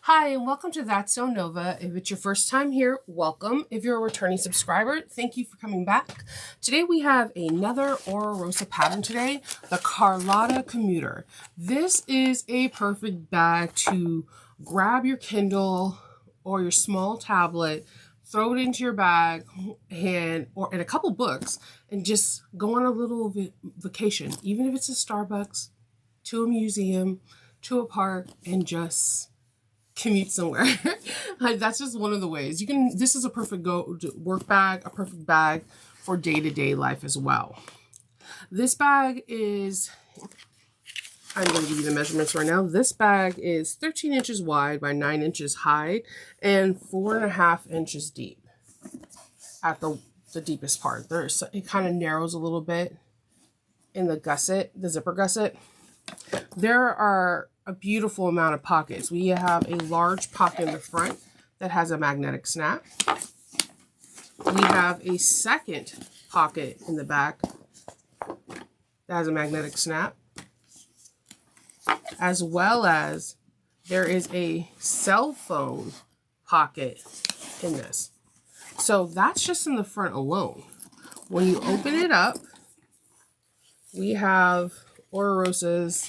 Hi, and welcome to That's So Nova. If it's your first time here, welcome. If you're a returning subscriber, thank you for coming back. Today we have another Oro Rosa pattern today, the Carlotta Commuter. This is a perfect bag to grab your Kindle or your small tablet, throw it into your bag and a couple books and just go on a little vacation, even if it's a Starbucks, to a museum, to a park, and just commute somewhere. That's just one of the ways you can. This is a perfect work bag, a perfect bag for day-to-day life as well. This bag is, I'm going to give you the measurements right now. This bag is 13 inches wide by 9 inches high and 4.5 inches deep at the deepest part. It kind of narrows a little bit in the gusset, the zipper gusset. There are a beautiful amount of pockets. We have a large pocket in the front that has a magnetic snap. We have a second pocket in the back that has a magnetic snap, as well as there is a cell phone pocket in this. So that's just in the front alone. When you open it up, we have Oro Rosa's.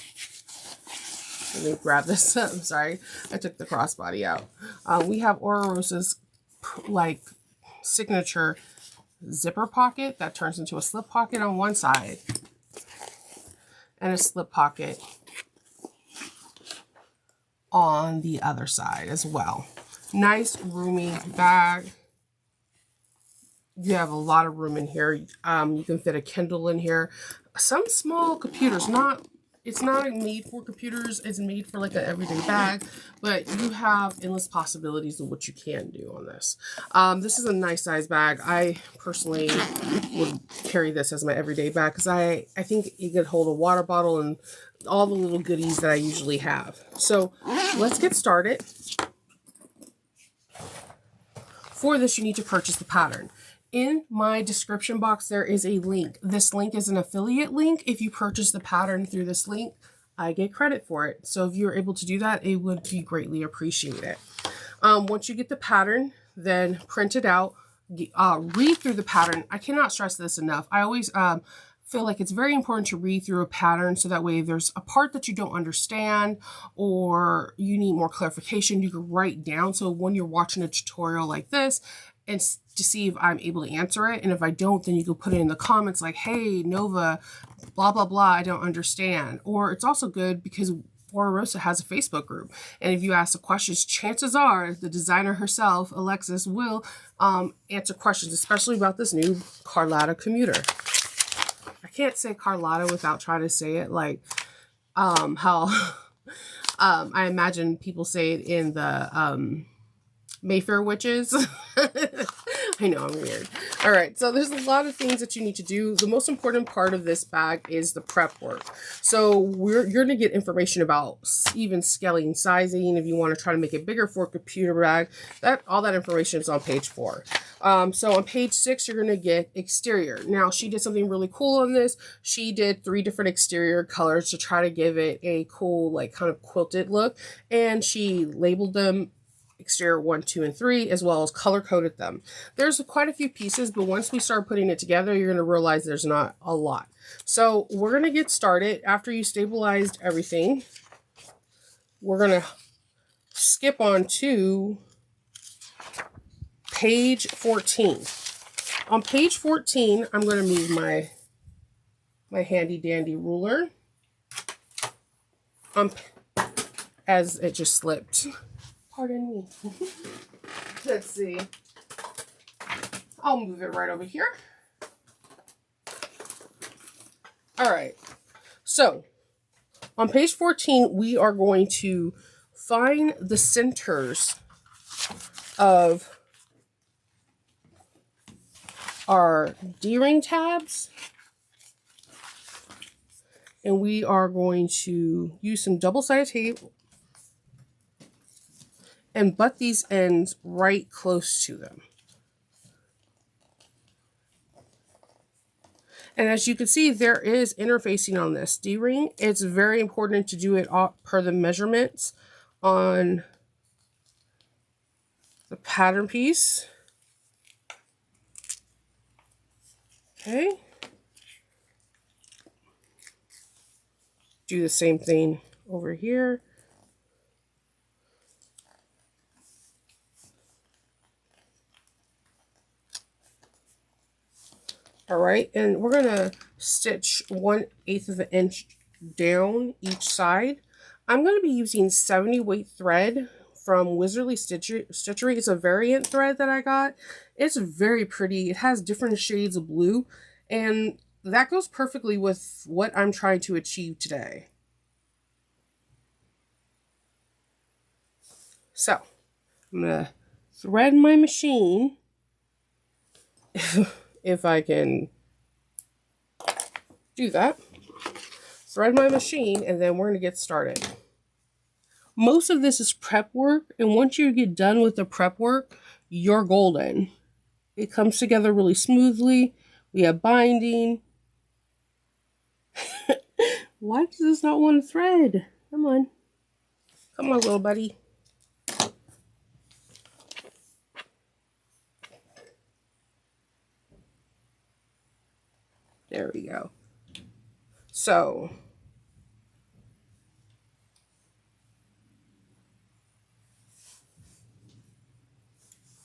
Let me grab this. I'm sorry, I took the crossbody out. We have Oro Rosa's like signature zipper pocket that turns into a slip pocket on one side and a slip pocket on the other side as well. Nice roomy bag. You have a lot of room in here. You can fit a Kindle in here. Some small computers, it's not made for computers. It's made for like an everyday bag, but you have endless possibilities of what you can do on this. This is a nice size bag. I personally would carry this as my everyday bag because I think it could hold a water bottle and all the little goodies that I usually have. So let's get started. For this, you need to purchase the pattern. In my description box, there is a link. This link is an affiliate link. If you purchase the pattern through this link, I get credit for it. So if you're able to do that, it would be greatly appreciated. Once you get the pattern, then print it out, read through the pattern. I cannot stress this enough. I always feel like it's very important to read through a pattern so that way if there's a part that you don't understand or you need more clarification, you can write down. So when you're watching a tutorial like this, and to see if I'm able to answer it. And if I don't, then you can put it in the comments like, hey, Nova, blah, blah, blah, I don't understand. Or it's also good because Oro Rosa has a Facebook group. And if you ask the questions, chances are the designer herself, Alexis, will answer questions, especially about this new Carlotta Commuter. I can't say Carlotta without trying to say it like how I imagine people say it in the Mayfair Witches. I know, I'm weird. All right, so there's a lot of things that you need to do. The most important part of this bag is the prep work. So you're going to get information about even scaling, sizing, if you want to try to make it bigger for a computer bag. All that information is on page 4. So on page 6, you're going to get exterior. Now, she did something really cool on this. She did 3 different exterior colors to try to give it a cool, like, kind of quilted look. And she labeled them exterior 1, 2, and 3, as well as color coded them. There's quite a few pieces, but once we start putting it together, you're going to realize there's not a lot. So we're going to get started. After you stabilized everything, we're going to skip on to page 14. On page 14, I'm going to move my handy dandy ruler as it just slipped. Pardon me. Let's see. I'll move it right over here. All right. So on page 14, we are going to find the centers of our D-ring tabs. And we are going to use some double-sided tape and butt these ends right close to them. And as you can see, there is interfacing on this D-ring. It's very important to do it per the measurements on the pattern piece. Okay. Do the same thing over here. All right, and we're gonna stitch 1/8 of an inch down each side. I'm gonna be using 70 weight thread from Wizardly Stitchery. It's a variant thread that I got. It's very pretty. It has different shades of blue, and that goes perfectly with what I'm trying to achieve today. So, I'm gonna thread my machine, if I can do that. Thread my machine, and then we're gonna get started. Most of this is prep work, and once you get done with the prep work, you're golden. It comes together really smoothly. We have binding. Why does this not want to thread? Come on. Come on, little buddy. There we go. So,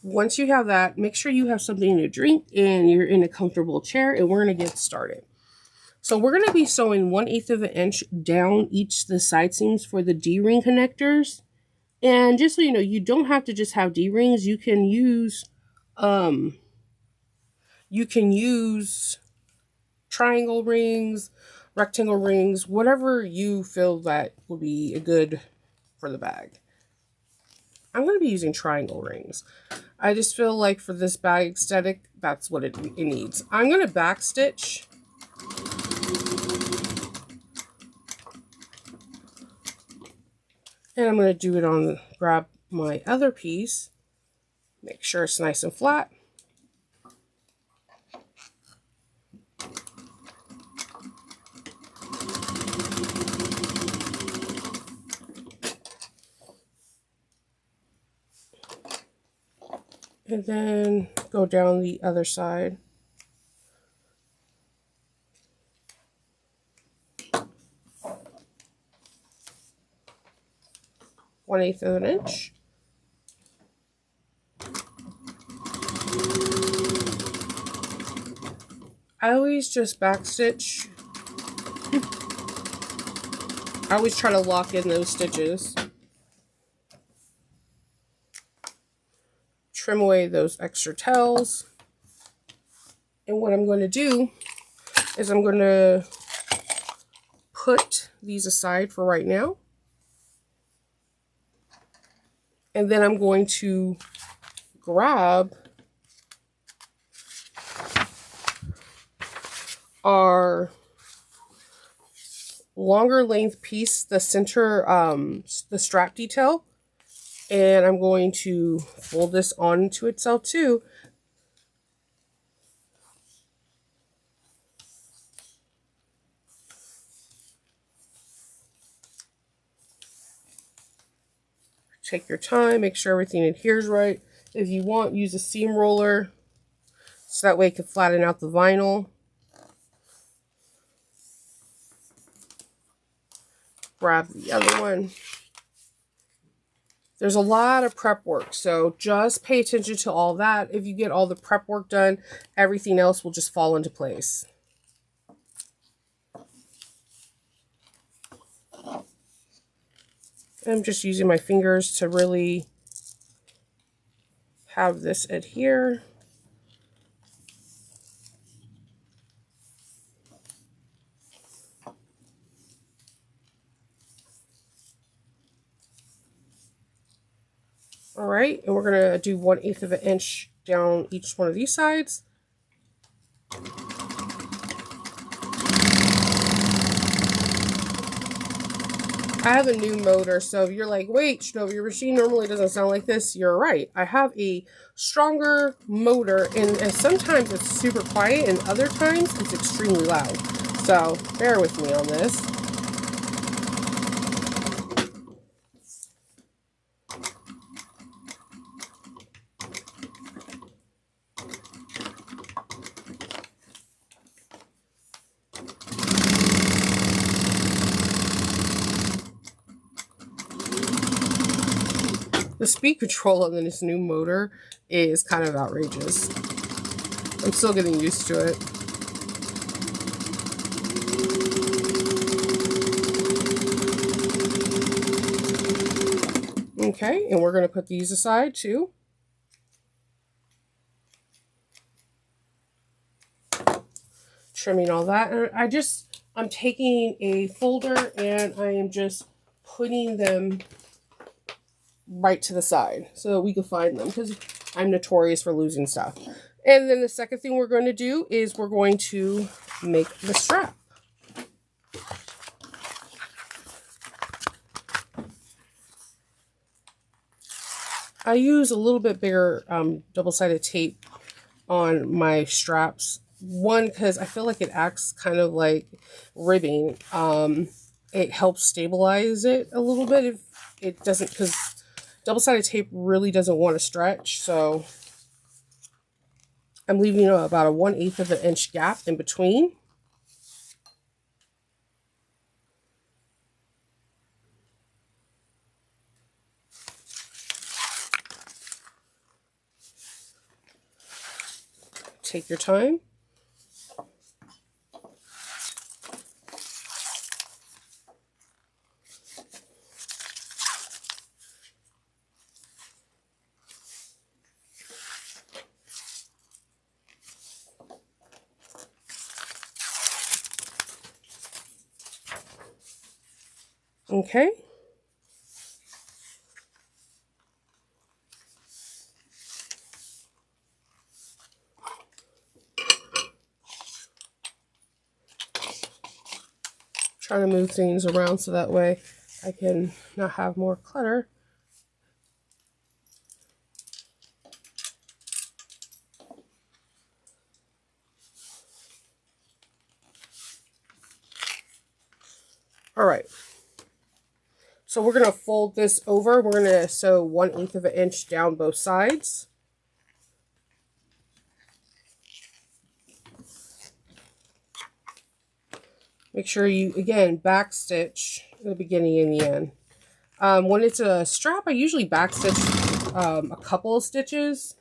once you have that, make sure you have something to drink and you're in a comfortable chair, and we're going to get started. So we're going to be sewing 1/8 of an inch down each of the side seams for the D-ring connectors. And just so you know, you don't have to just have D-rings. You can use triangle rings, rectangle rings, whatever you feel that will be good for the bag. I'm going to be using triangle rings. I just feel like for this bag aesthetic, that's what it needs. I'm going to back stitch. And I'm going to do it on, grab my other piece. Make sure it's nice and flat. And then go down the other side. One-eighth of an inch. I always just backstitch. I always try to lock in those stitches. Trim away those extra tails. And what I'm going to do is I'm going to put these aside for right now. And then I'm going to grab our longer length piece, the center, the strap detail, and I'm going to fold this onto itself too. Take your time, make sure everything adheres right. If you want, use a seam roller so that way it can flatten out the vinyl. Grab the other one. There's a lot of prep work, so just pay attention to all that. If you get all the prep work done, everything else will just fall into place. I'm just using my fingers to really have this adhere. All right, and we're gonna do 1/8 of an inch down each one of these sides. I have a new motor, so if you're like, wait, Shinobi, your machine normally doesn't sound like this, you're right. I have a stronger motor, and sometimes it's super quiet, and other times it's extremely loud. So bear with me on this. The speed control on this new motor is kind of outrageous. I'm still getting used to it. Okay, and we're going to put these aside too. Trimming all that. And I'm taking a folder and I am just putting them right to the side so that we can find them, because I'm notorious for losing stuff. And then the second thing we're going to do is we're going to make the strap. I use a little bit bigger double-sided tape on my straps. One, because I feel like it acts kind of like ribbing. It helps stabilize it a little bit if it doesn't, because double-sided tape really doesn't want to stretch. So I'm leaving about a 1/8 of an inch gap in between. Take your time. Okay. Trying to move things around so that way I can not have more clutter. All right. So we're going to fold this over. We're going to sew 1/8 of an inch down both sides. Make sure you, again, back stitch in the beginning and the end. When it's a strap, I usually back stitch a couple of stitches.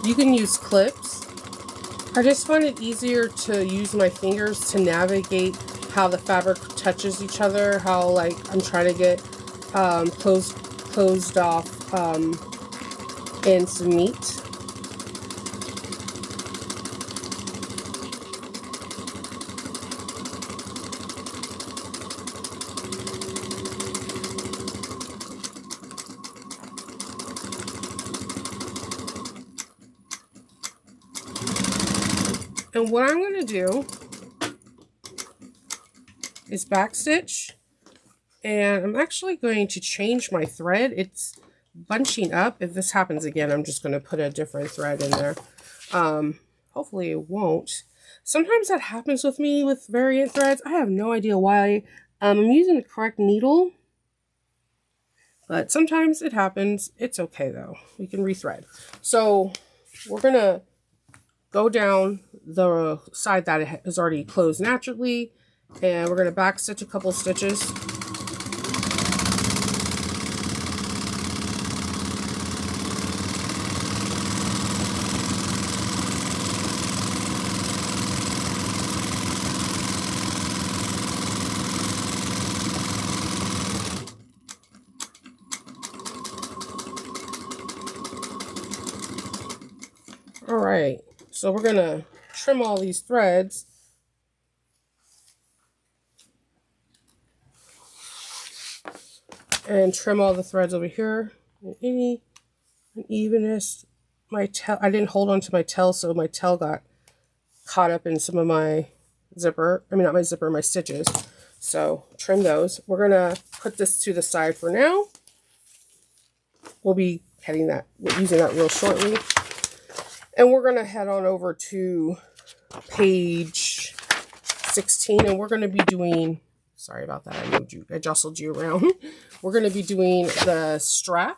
You can use clips. I just find it easier to use my fingers to navigate how the fabric touches each other, how like I'm trying to get closed off ends to meet. And what I'm going to do is backstitch, and I'm actually going to change my thread. It's bunching up. If this happens again, I'm just going to put a different thread in there. Hopefully it won't. Sometimes that happens with me with variant threads. I have no idea why. I'm using the correct needle, but sometimes it happens. It's okay though. We can rethread. So we're going to go down the side that is already closed naturally, and we're going to back stitch a couple stitches. All right, so we're going to trim all these threads. And trim all the threads over here. Any unevenness. My tail, I didn't hold on to my tail, so my tail got caught up in some of my zipper. I mean, not my zipper, my stitches. So trim those. We're going to put this to the side for now. We'll be using that real shortly. And we're going to head on over to page 16, and we're going to be doing, sorry about that, I jostled you around. We're going to be doing the strap.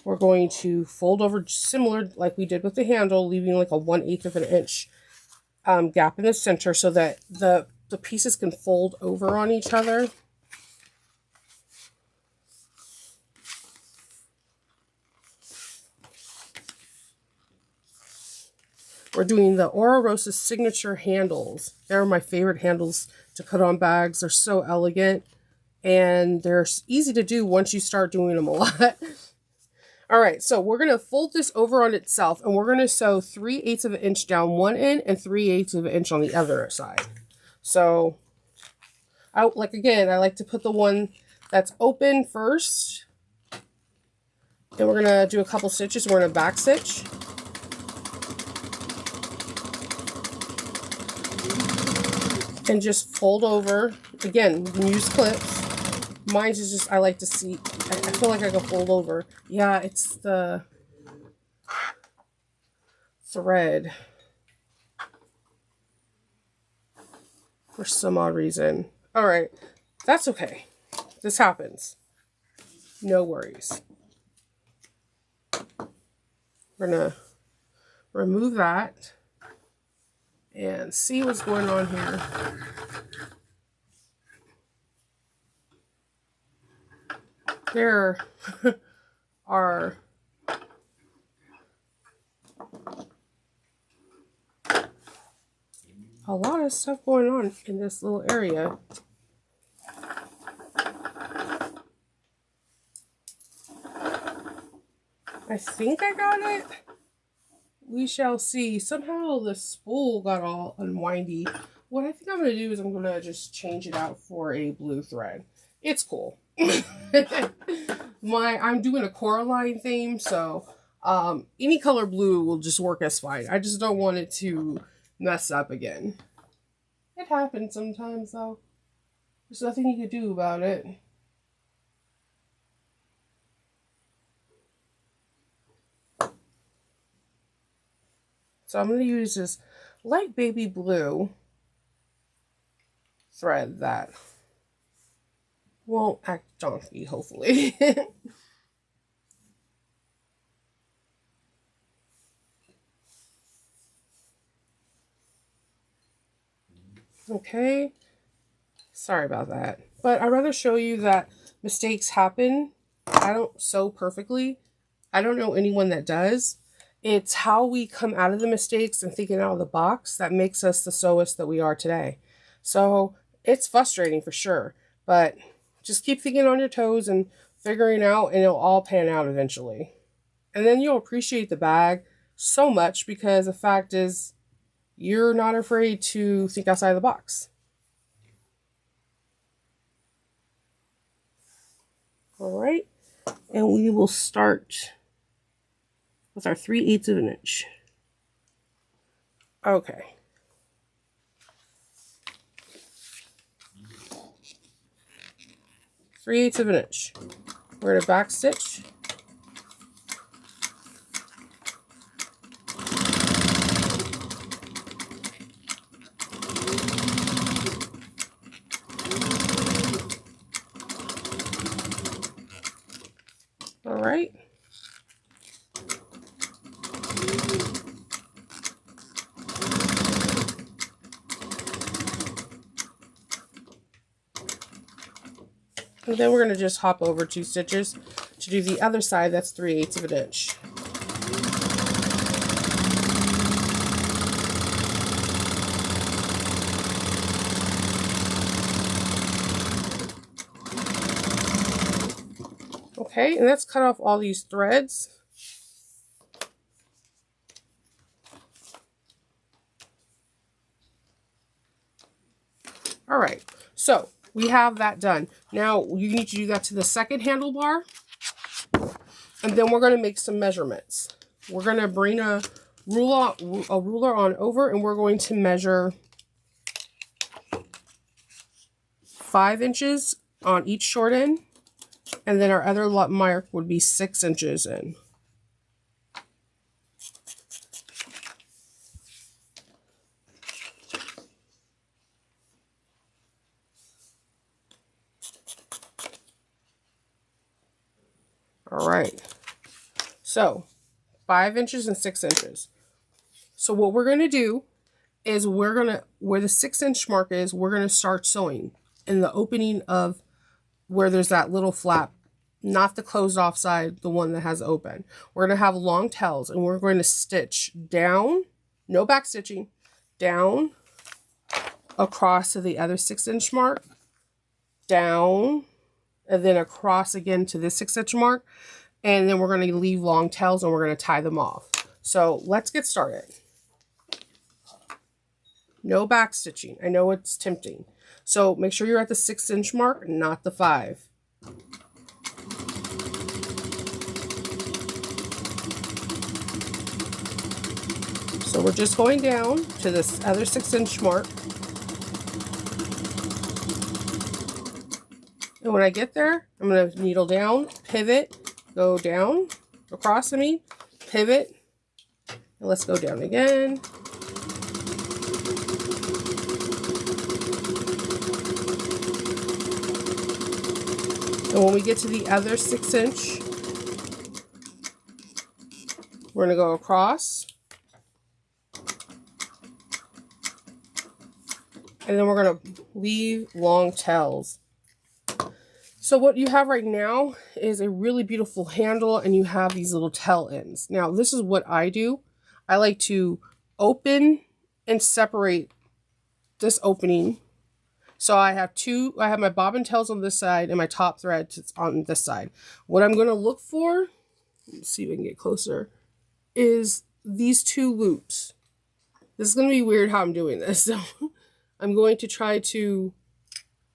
We're going to fold over similar like we did with the handle, leaving like a 1/8 of an inch gap in the center so that the pieces can fold over on each other. We're doing the Oro Rosa signature handles. They're my favorite handles to put on bags. They're so elegant and they're easy to do once you start doing them a lot. All right, so we're going to fold this over on itself, and we're going to sew 3/8 of an inch down one end and 3/8 of an inch on the other side. So, I like to put the one that's open first. And we're going to do a couple stitches. We're going to back stitch. And just fold over. Again, you can use clips. Mine's is just, I like to see, I feel like I can fold over. Yeah, it's the thread. For some odd reason. All right, that's okay. This happens. No worries. We're gonna remove that and see what's going on here. There are a lot of stuff going on in this little area. I think I got it. We shall see. Somehow the spool got all unwindy. What I think I'm going to do is I'm going to just change it out for a blue thread. It's cool. I'm doing a Coraline theme, so any color blue will just work as fine. I just don't want it to mess up again. It happens sometimes, though. There's nothing you can do about it. So I'm going to use this light baby blue thread that won't act donkey, hopefully. Okay. Sorry about that. But I'd rather show you that mistakes happen. I don't sew perfectly. I don't know anyone that does. It's how we come out of the mistakes and thinking out of the box that makes us the sewist that we are today. So it's frustrating for sure, but just keep thinking on your toes and figuring out, and it'll all pan out eventually. And then you'll appreciate the bag so much because the fact is you're not afraid to think outside the box. All right, and we will start with our 3/8 of an inch. Okay. Three-eighths of an inch. We're going to back stitch. All right. And then we're going to just hop over 2 stitches to do the other side. That's 3/8 of an inch. Okay, and let's cut off all these threads. All right, so we have that done. Now you need to do that to the second handlebar. And then we're going to make some measurements. We're going to bring a ruler on over, and we're going to measure 5 inches on each short end. And then our other mark would be 6 inches in. All right. So 5 inches and 6 inches. So what we're going to do is where the 6 inch mark is, we're going to start sewing in the opening of where there's that little flap, not the closed off side, the one that has open. We're going to have long tails, and we're going to stitch down, no back stitching, down across to the other 6 inch mark, down, and then across again to this 6 inch mark. And then we're going to leave long tails, and we're going to tie them off. So let's get started. No back stitching. I know it's tempting. So make sure you're at the 6 inch mark, not the 5. So we're just going down to this other 6 inch mark. And when I get there, I'm going to needle down, pivot, go down, across to me, pivot, and let's go down again. And when we get to the other 6 inch, we're going to go across. And then we're going to leave long tails. So what you have right now is a really beautiful handle, and you have these little tail ends. Now, this is what I do. I like to open and separate this opening. So I have my bobbin tails on this side and my top thread on this side. What I'm going to look for, let's see if I can get closer, is these 2 loops. This is going to be weird how I'm doing this. So I'm going to try to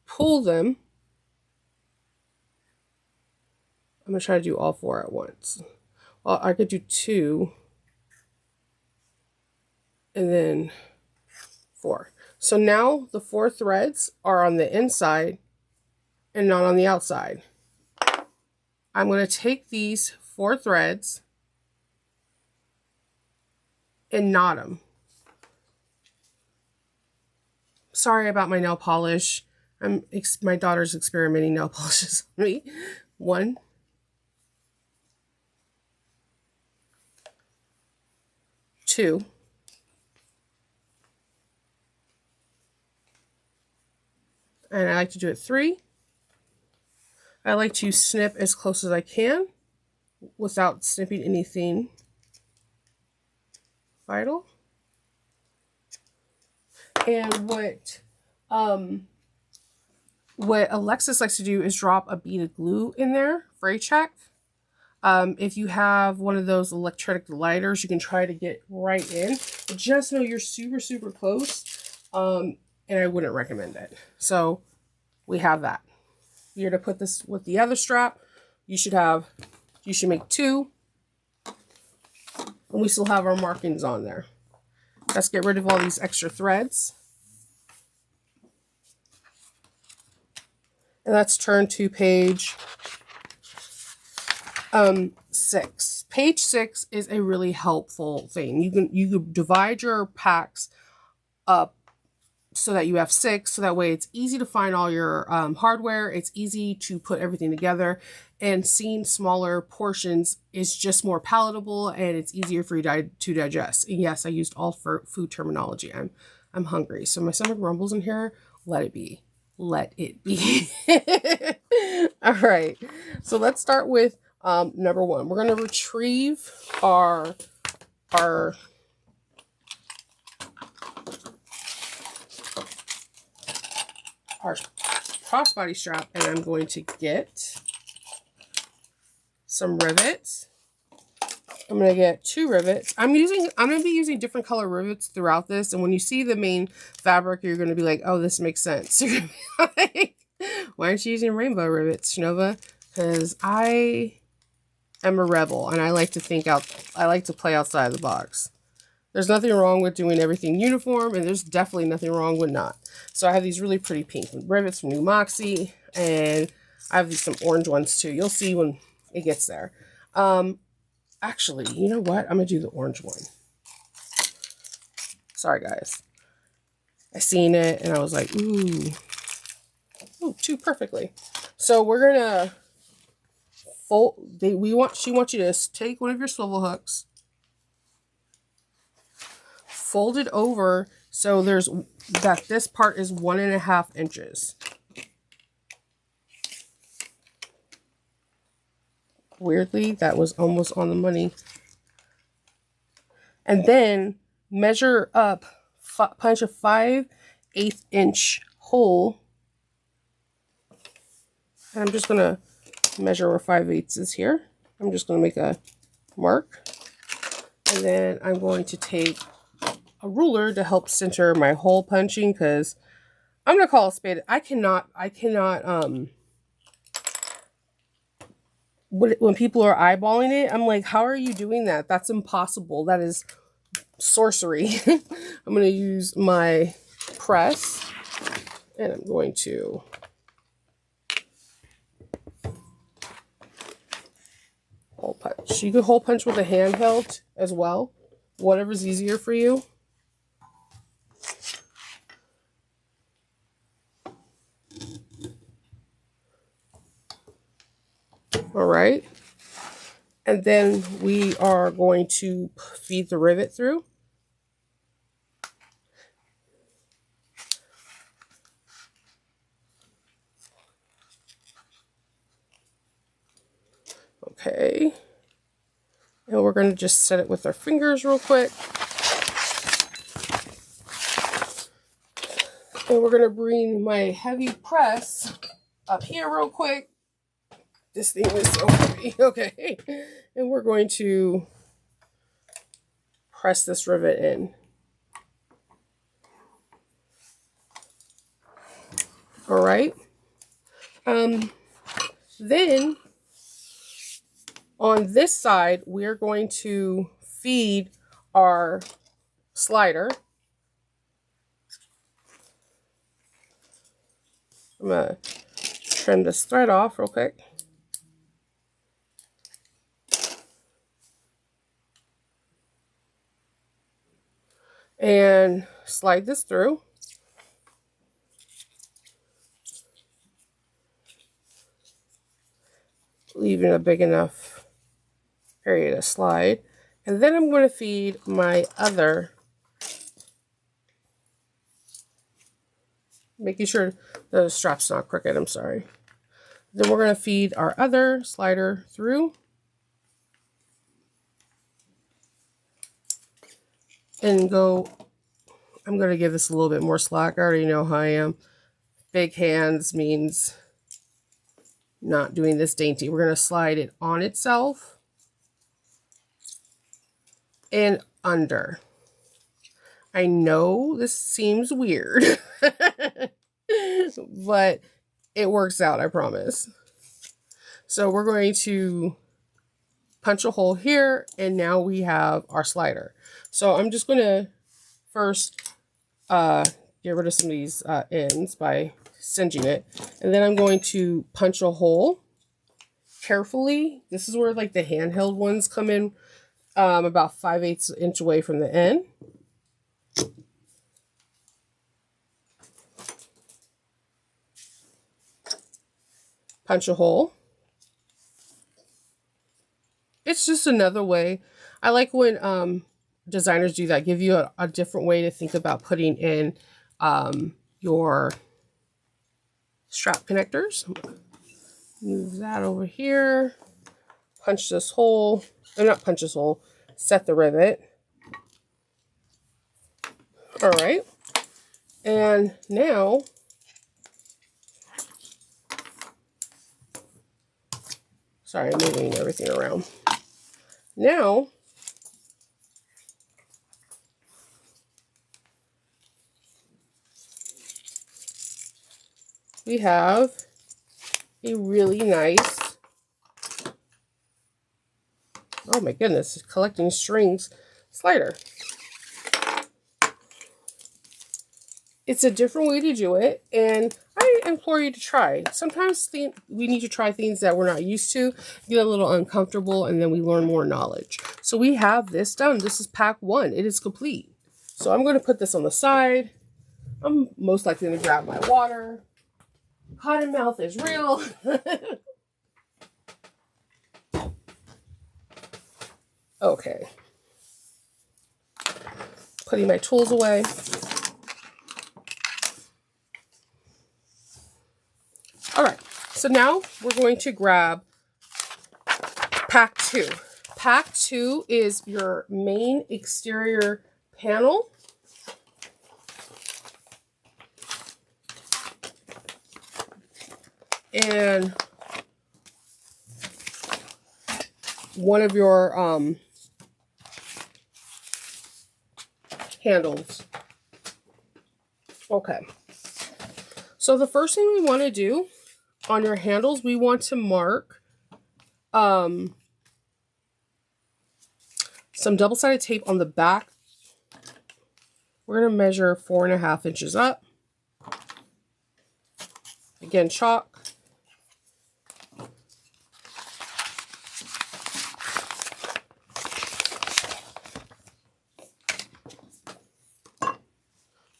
pull them. I'm going to try to do all 4 at once. Well, I could do 2 and then 4. So now the 4 threads are on the inside and not on the outside. I'm going to take these 4 threads and knot them. Sorry about my nail polish. My daughter's experimenting nail polishes on me. 1, 2, and I like to do it 3. I like to snip as close as I can without snipping anything vital. And what Alexis likes to do is drop a bead of glue in there for a check. If you have one of those electric lighters, you can try to get right in. But just know you're super, super close. And I wouldn't recommend it. So we have that. You're to put this with the other strap. You should make 2. And we still have our markings on there. Let's get rid of all these extra threads. And let's turn to page 6. Page 6 is a really helpful thing. You can divide your packs up so that you have 6, so that way it's easy to find all your hardware. It's easy to put everything together, and seeing smaller portions is just more palatable, and it's easier for you to digest. And yes, I used all food terminology. I'm hungry, so my stomach rumbles in here. Let it be. Let it be. All right, so let's start with number 1. We're going to retrieve our crossbody strap, and I'm going to get some rivets. I'm going to get 2 rivets. I'm going to be using different color rivets throughout this, and when you see the main fabric, you're going to be like, oh, this makes sense. You're going to be like, why aren't you using rainbow rivets, Shinova? Because I am a rebel, and I like to play outside of the box. There's nothing wrong with doing everything uniform, and there's definitely nothing wrong with not. So I have these really pretty pink rivets from New Moxie, and I have some orange ones too. You'll see when it gets there. Actually, you know what? I'm going to do the orange one. Sorry, guys. I seen it, and I was like, ooh, too perfectly. So we're going to fold. She wants you to take one of your swivel hooks, fold it over so this part is 1.5 inches. Weirdly, that was almost on the money. And then measure up, punch a 5/8 inch hole. And I'm just going to measure where 5/8 is here. I'm just going to make a mark. And then I'm going to take a ruler to help center my hole punching, because I'm going to call a spade. I cannot, when people are eyeballing it, I'm like, how are you doing that? That's impossible. That is sorcery. I'm going to use my press, and I'm going to hole punch. You can hole punch with a handheld as well, whatever's easier for you. All right. And then we are going to feed the rivet through. Okay. And we're going to just set it with our fingers real quick. And we're going to bring my heavy press up here real quick. This thing is so heavy. Okay. And we're going to press this rivet in. All right. Then on this side, we're going to feed our slider. I'm going to trim this thread off real quick. And slide this through. Leaving a big enough area to slide. And then I'm going to feed my other, making sure the strap's not crooked, I'm sorry. Then we're going to feed our other slider through. And go, I'm going to give this a little bit more slack. I already know how I am. Big hands means not doing this dainty. We're going to slide it on itself and under. I know this seems weird, but it works out, I promise. So we're going to punch a hole here, and now we have our slider. So I'm just going to first get rid of some of these ends by singeing it. And then I'm going to punch a hole carefully. This is where like the handheld ones come in, about 5/8 inch away from the end. Punch a hole. It's just another way. I like when designers do that, give you a different way to think about putting in your strap connectors. Move that over here. Punch this hole. Or not punch this hole. Set the rivet. All right. And now sorry, I'm moving everything around. Now we have a really nice Oh my goodness, collecting strings slider. It's a different way to do it, and I implore you to try. Sometimes we need to try things that we're not used to, get a little uncomfortable, and then we learn more knowledge. So we have this done. This is pack 1. It is complete. So I'm going to put this on the side. I'm most likely going to grab my water. Cotton mouth is real. Okay. Putting my tools away. All right, so now we're going to grab pack 2. Pack 2 is your main exterior panel. And one of your handles. Okay. So the first thing we want to do on your handles, we want to mark some double-sided tape on the back. We're going to measure 4.5 inches up. Again, chalk.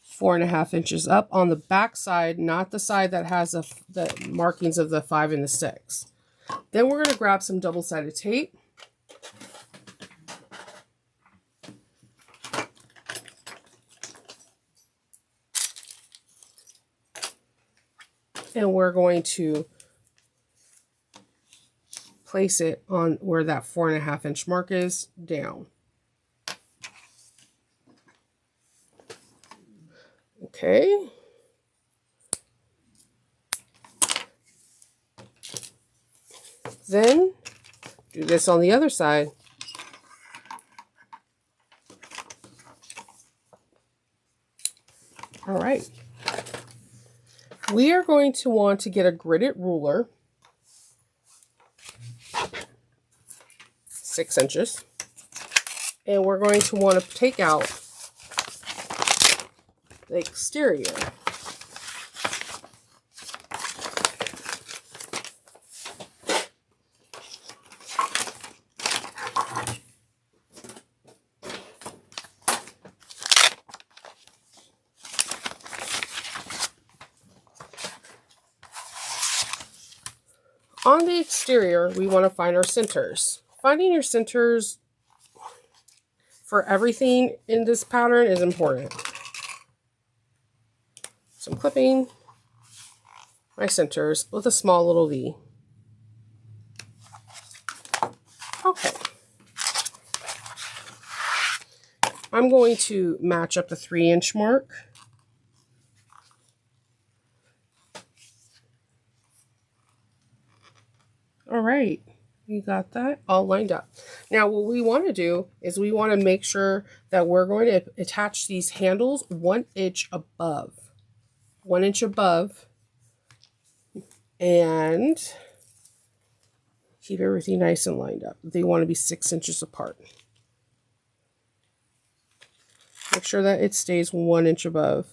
Four and a half inches up on the back side, not the side that has the markings of the 5 and the 6. Then we're going to grab some double-sided tape. And we're going to place it on where that 4.5 inch mark is, down. Okay. Then do this on the other side. All right. We are going to want to get a gridded ruler, 6 inches, and we're going to want to take out the exterior. On the exterior, we want to find our centers. Finding your centers for everything in this pattern is important. So I'm clipping my centers with a small little V. Okay. I'm going to match up the 3 inch mark. All right, we got that all lined up. Now what we want to do is we want to make sure that we're going to attach these handles 1 inch above. 1 inch above. And keep everything nice and lined up. They want to be 6 inches apart. Make sure that it stays 1 inch above.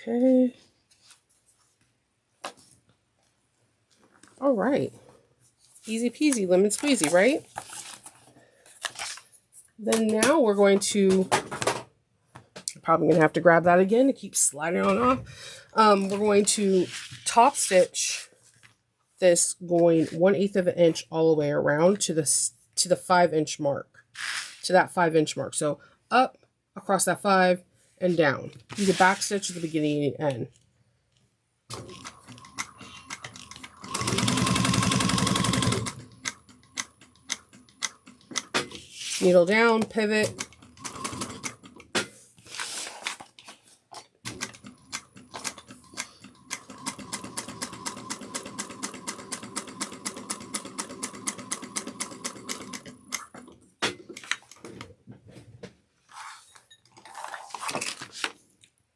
Okay. All right. Easy peasy, lemon squeezy, right? Then now we're going to, probably going to have to grab that again to keep sliding on off. We're going to top stitch this going 1/8 of an inch all the way around to the 5 inch mark, to that 5 inch mark. So up across that 5 and down. You can back stitch at the beginning and end. Needle down, pivot.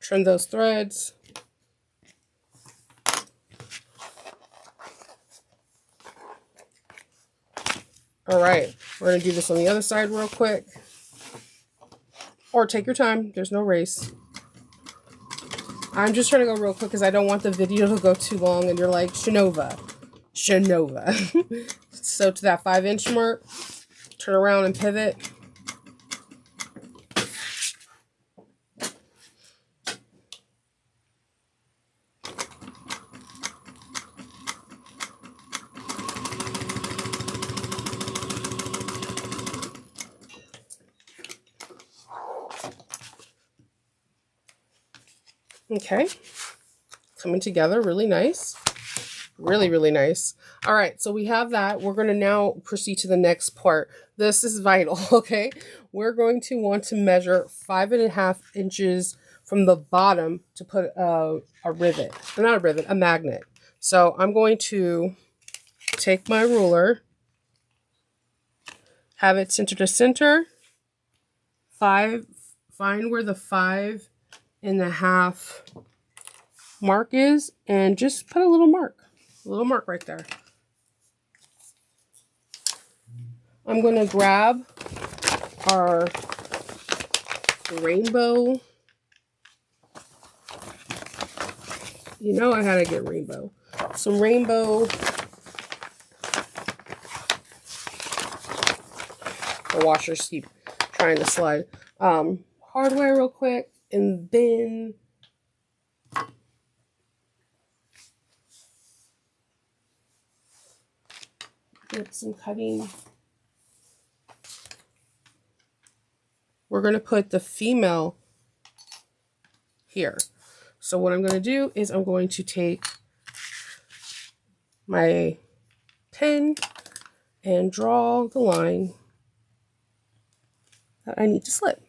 Trim those threads. All right, we're gonna do this on the other side real quick. Or take your time, there's no race. I'm just trying to go real quick because I don't want the video to go too long and you're like, Shanova. So to that 5-inch mark, turn around and pivot. Okay, coming together really nice. Really nice. All right, so we have that. We're going to now proceed to the next part. This is vital, okay? We're going to want to measure 5.5 inches from the bottom to put a rivet. Not a rivet, a magnet. So I'm going to take my ruler, have it center to center, find where the 5.5 mark is, and just put a little mark. A little mark right there. I'm going to grab our rainbow. You know I had to get rainbow. Some rainbow. The washers keep trying to slide. Hardware real quick, and then get some cutting. We're going to put the female here. So what I'm going to do is I'm going to take my pen and draw the line that I need to slit.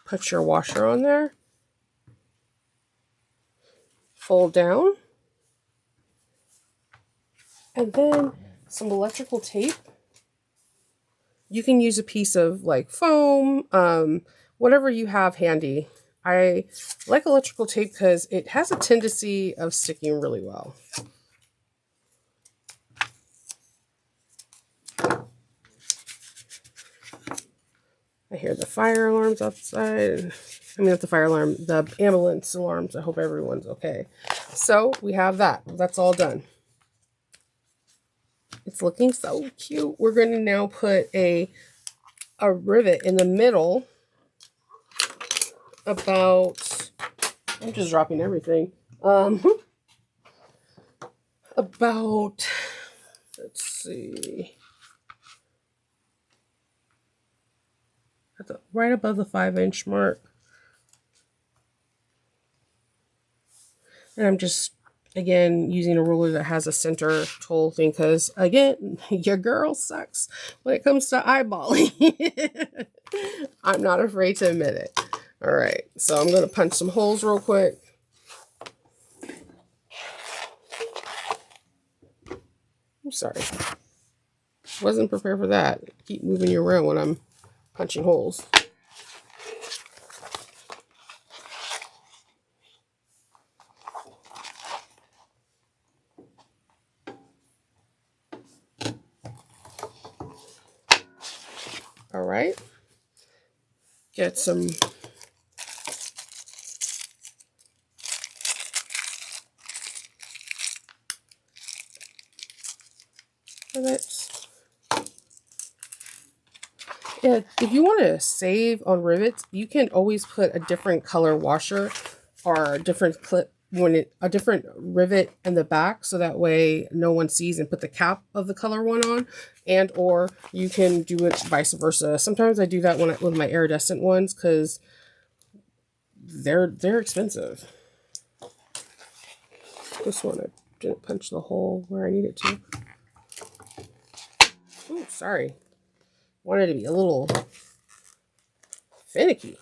Put your washer on there. Fold down. And then some electrical tape. You can use a piece of like foam, whatever you have handy. I like electrical tape because it has a tendency of sticking really well. I hear the fire alarms outside. I mean, not the fire alarm, the ambulance alarms. I hope everyone's okay. So we have that. That's all done. It's looking so cute. We're going to now put a rivet in the middle about, I'm just dropping everything. About, let's see. Right above the 5-inch mark. And I'm just, again, using a ruler that has a center tool thing because, again, your girl sucks when it comes to eyeballing. I'm not afraid to admit it. All right, so I'm going to punch some holes real quick. I'm sorry. Wasn't prepared for that. Keep moving you around when I'm punching holes. All right. Get some rivets. Yeah, if you want to save on rivets, you can always put a different color washer or a different clip a different rivet in the back, so that way no one sees, and put the cap of the color one on, and or you can do it vice versa. Sometimes I do that with my iridescent ones because they're expensive. This one I didn't punch the hole where I needed to. Ooh, sorry. Wanted to be a little finicky.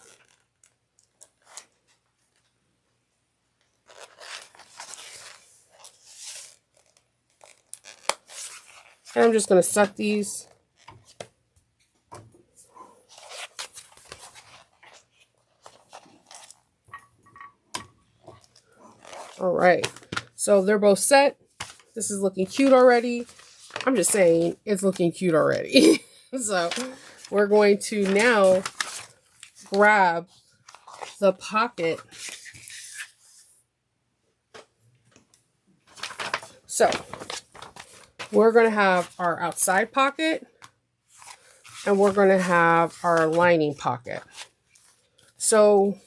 And I'm just going to set these. All right. So they're both set. This is looking cute already. I'm just saying it's looking cute already. So we're going to now grab the pocket. So we're going to have our outside pocket and we're going to have our lining pocket. So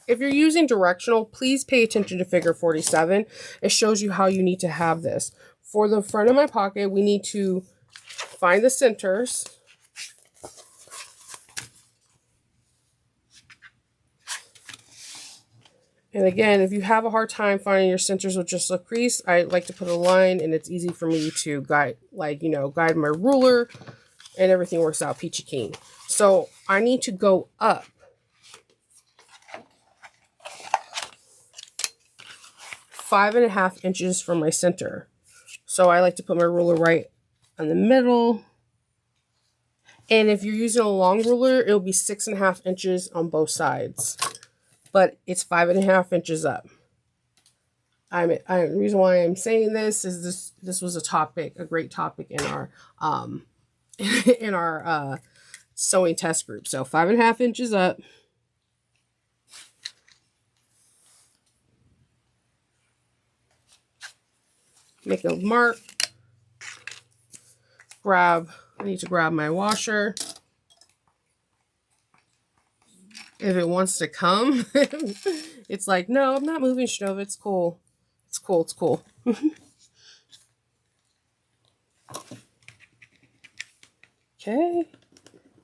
if you're using directional, please pay attention to figure 47. It shows you how you need to have this. For the front of my pocket, we need to find the centers. And again, if you have a hard time finding your centers with just a crease, I like to put a line, and it's easy for me to guide, guide my ruler, and everything works out peachy keen. So I need to go up 5.5 inches from my center. So I like to put my ruler right in the middle. And if you're using a long ruler, it'll be 6.5 inches on both sides. But it's 5.5 inches up. The reason why I'm saying this is this was a great topic in our in our sewing test group. So 5.5 inches up. Make a mark. I need to grab my washer. If it wants to come, it's like, no, I'm not moving, Shnova. It's cool. It's cool. It's cool. Okay.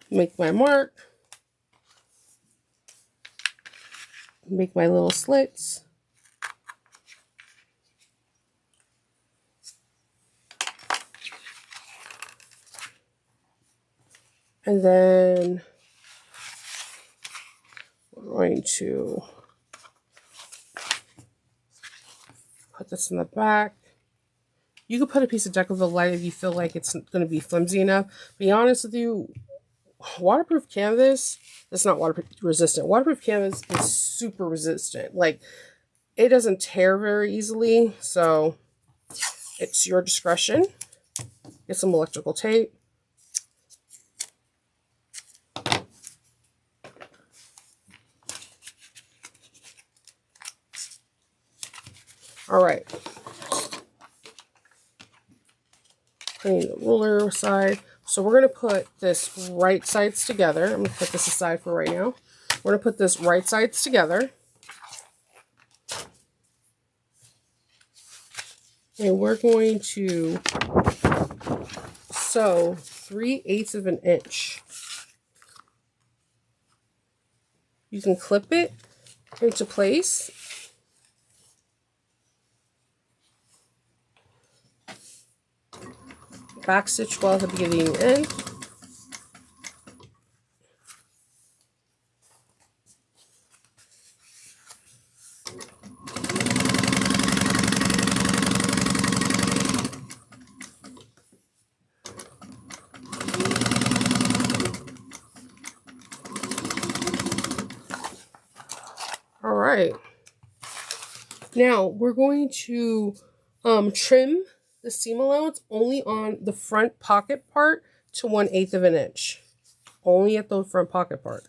Make my mark. Make my little slits. And then we're going to put this in the back. You could put a piece of Decovil Light if you feel like it's going to be flimsy enough. Be honest with you, waterproof canvas, it's not waterproof resistant. Waterproof canvas is super resistant. Like, it doesn't tear very easily. So it's your discretion. Get some electrical tape. All right. Putting the ruler aside. So we're going to put this right sides together. I'm going to put this aside for right now. We're going to put this right sides together. And we're going to sew 3/8 of an inch. You can clip it into place. Back stitch well at the beginning and end. All right. Now we're going to trim the seam allowance only on the front pocket part to 1/8 of an inch. Only at the front pocket part.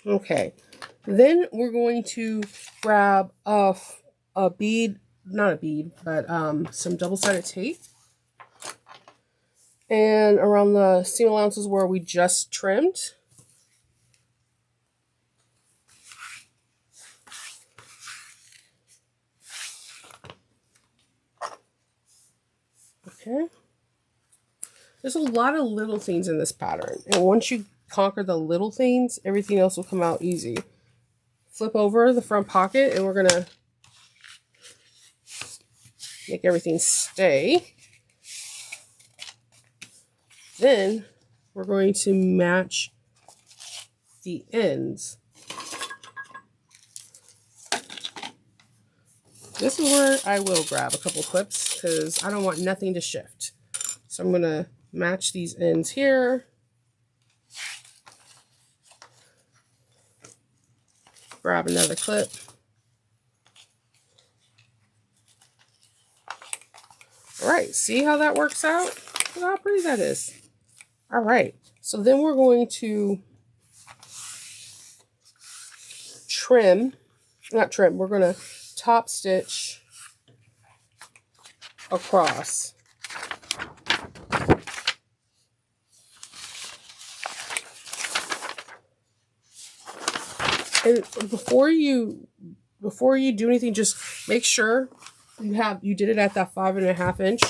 Okay. Then we're going to grab a bead, not a bead, but some double-sided tape. And around the seam allowances where we just trimmed. Okay. There's a lot of little things in this pattern. And once you conquer the little things, everything else will come out easy. Flip over the front pocket and we're going to make everything stay. Then we're going to match the ends. This is where I will grab a couple clips because I don't want nothing to shift. So I'm going to match these ends here. Grab another clip. All right, see how that works out? Look how pretty that is. All right, so then we're going to we're going to top stitch across. And before you do anything, just make sure you did it at that 5.5 inch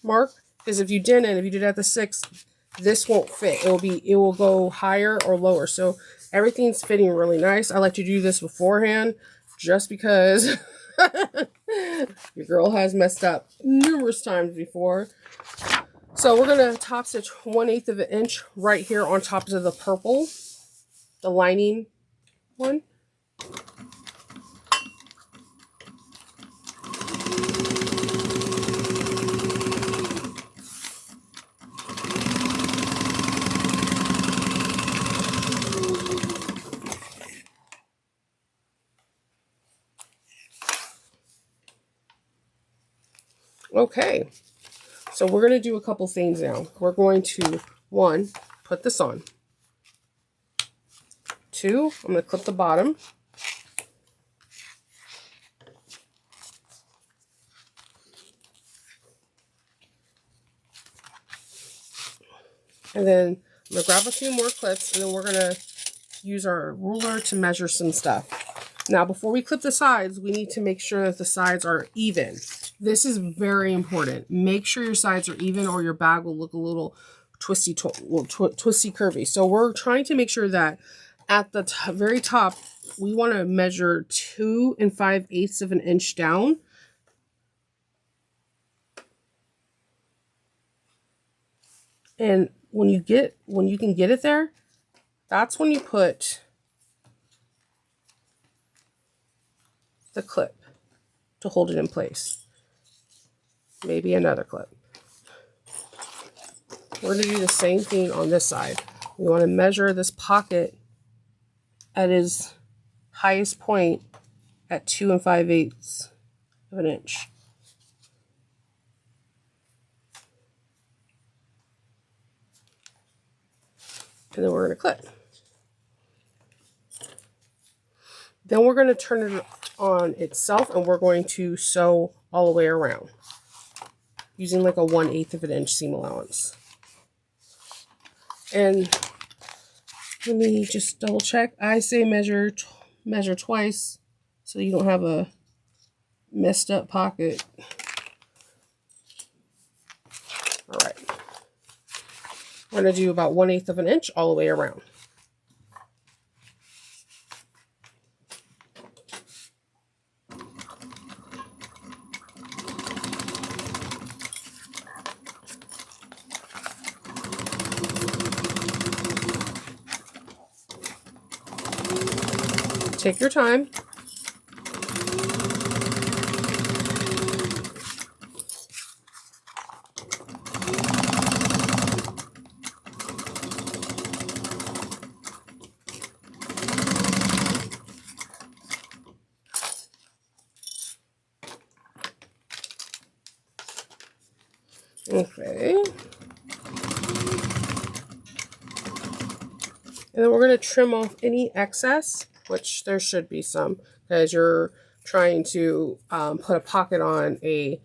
mark. Because if you did it at the 6, this won't fit. It will go higher or lower. So everything's fitting really nice. I like to do this beforehand just because your girl has messed up numerous times before. So we're going to top stitch 1/8 of an inch right here on top of the purple, the lining one. Okay, so we're going to do a couple things now. We're going to, 1, put this on. 2, I'm going to clip the bottom. And then I'm going to grab a few more clips, and then we're going to use our ruler to measure some stuff. Now, before we clip the sides, we need to make sure that the sides are even. This is very important. Make sure your sides are even or your bag will look a little twisty curvy. So we're trying to make sure that at the very top, we want to measure 2 5/8 of an inch down. And when you can get it there, that's when you put the clip to hold it in place. Maybe another clip. We're going to do the same thing on this side. We want to measure this pocket at its highest point at 2 5/8 of an inch. And then we're going to clip. Then we're going to turn it on itself and we're going to sew all the way around using like a 1/8 of an inch seam allowance. And let me just double check. I say measure twice so you don't have a messed up pocket. All right. We're going to do about 1/8 of an inch all the way around. Take your time. Okay. And then we're going to trim off any excess, which there should be some, because you're trying to put a pocket on a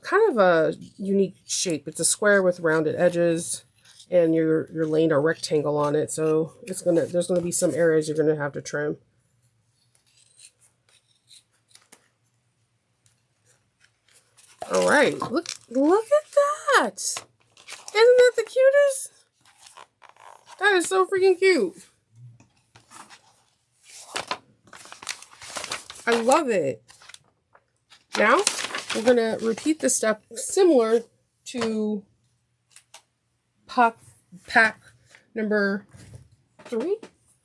kind of a unique shape. It's a square with rounded edges, and you're laying a rectangle on it. So there's gonna be some areas you're gonna have to trim. All right, look at that. Isn't that the cutest? That is so freaking cute. I love it. Now, we're going to repeat the step similar to pack number 3,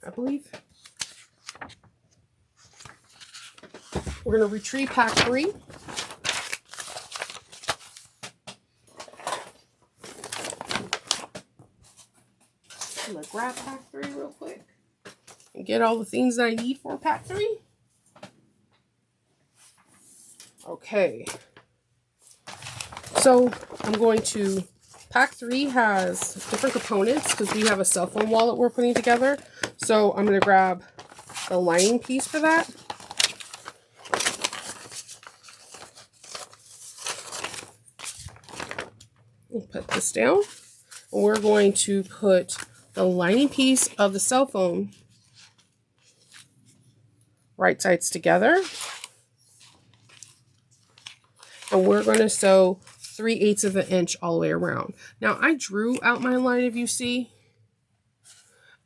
I believe. We're going to retrieve pack 3. I'm going to grab pack 3 real quick and get all the things that I need for pack 3. Okay. So I'm going to, pack 3 has different components because we have a cell phone wallet we're putting together. So I'm going to grab the lining piece for that. We'll put this down. We're going to put the lining piece of the cell phone right sides together. And we're going to sew 3/8 of an inch all the way around. Now I drew out my line, if you see.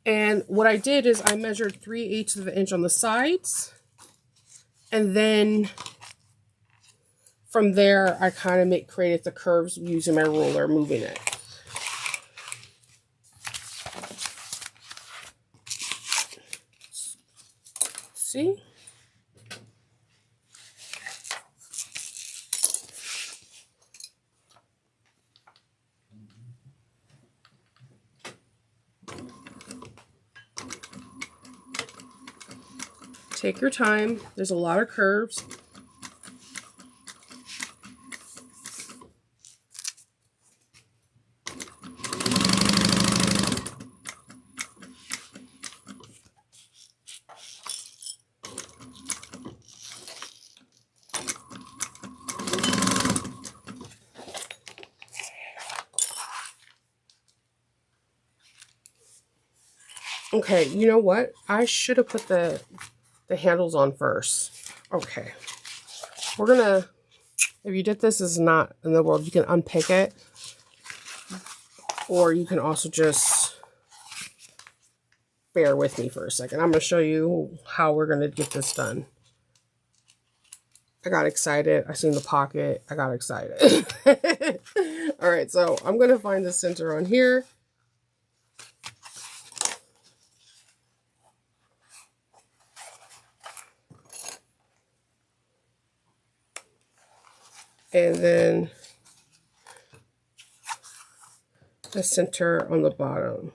And what I did is I measured 3/8 of an inch on the sides. And then from there, I kind of created the curves using my ruler, moving it. See? Take your time. There's a lot of curves. Okay, you know what? I should have put the handles on first. Okay. We're gonna, if you did this, is not in the world. You can unpick it. Or you can also just bear with me for a second. I'm gonna show you how we're gonna get this done. I got excited. I seen the pocket. I got excited. All right, so I'm gonna find the center on here. And then the center on the bottom.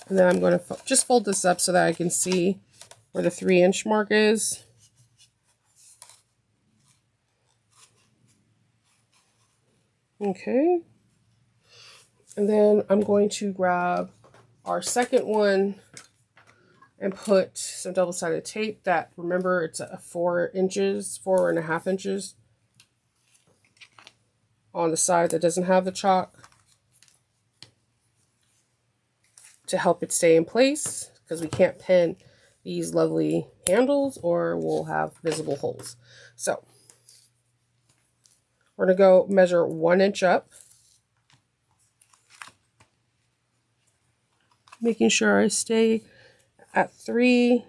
And then I'm going to just fold this up so that I can see where the 3-inch mark is. Okay. And then I'm going to grab our second one and put some double-sided tape that, remember, it's a 4.5 inches on the side that doesn't have the chalk to help it stay in place, because we can't pin these lovely handles or we'll have visible holes. So we're going to go measure 1 inch up, making sure I stay at 3.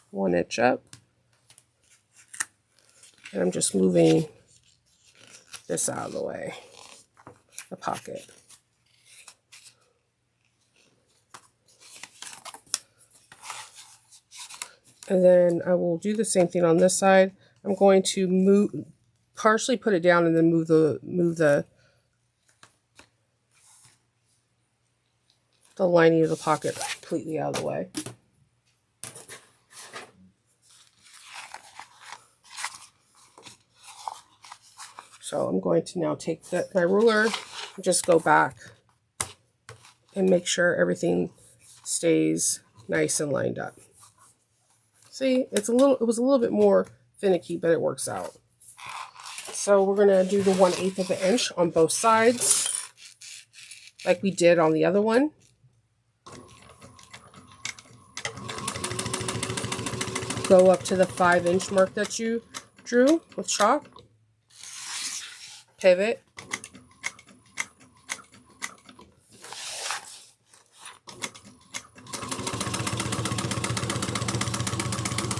One inch up. And I'm just moving this out of the way, the pocket. And then I will do the same thing on this side. I'm going to partially put it down and then move the lining of the pocket completely out of the way. So I'm going to now take my ruler and just go back and make sure everything stays nice and lined up. See, it was a little bit more finicky, but it works out. So we're going to do the 1/8 of an inch on both sides, like we did on the other one. Go up to the 5-inch mark that you drew with chalk. Pivot.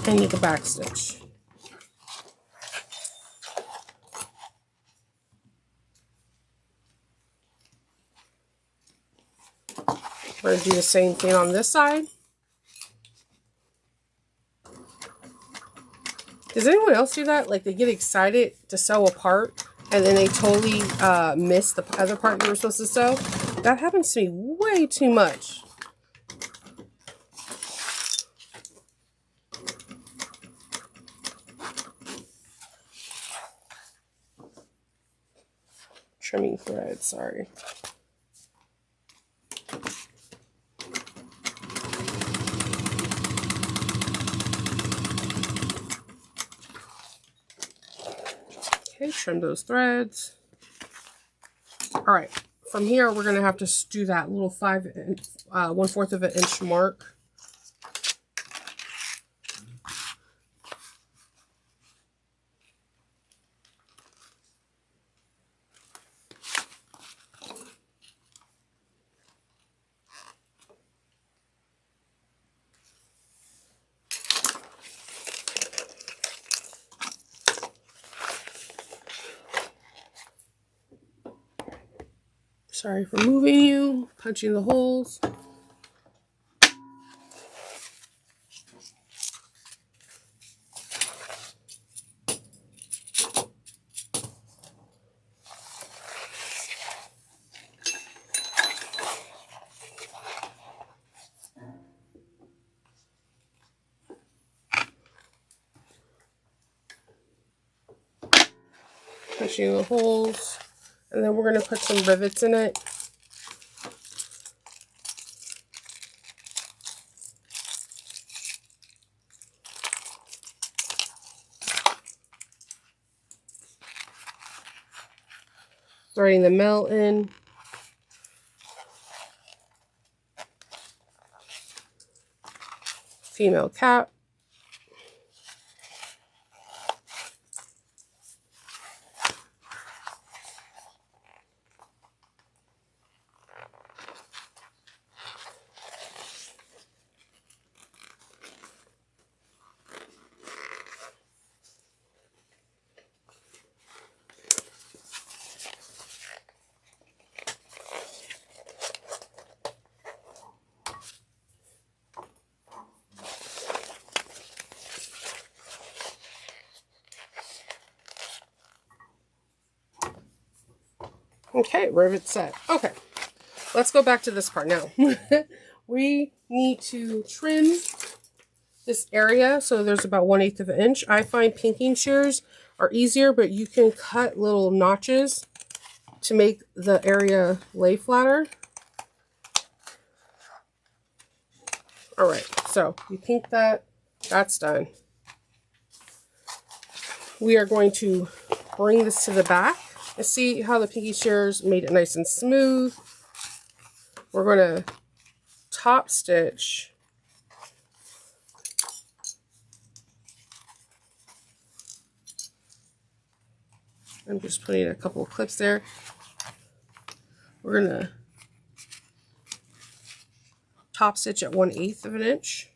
And you can back stitch. We're going to do the same thing on this side. Does anyone else do that? Like they get excited to sew a part and then they totally miss the other part you were supposed to sew? That happens to me way too much. Trimming thread, sorry. Okay, trim those threads. All right, from here we're gonna have to do that little 1/4 of an inch mark. Sorry for moving you, punching the holes. Punching the holes. And then we're going to put some rivets in it. Threading the melt in. Female cap. Okay, rivet set. Okay, let's go back to this part now. We need to trim this area, so there's about 1/8 of an inch. I find pinking shears are easier, but you can cut little notches to make the area lay flatter. All right, so you pink that. That's done. We are going to bring this to the back. And see how the pinky shears made it nice and smooth. We're going to top stitch I'm just putting a couple of clips there. We're going to top stitch at 1/8 of an inch.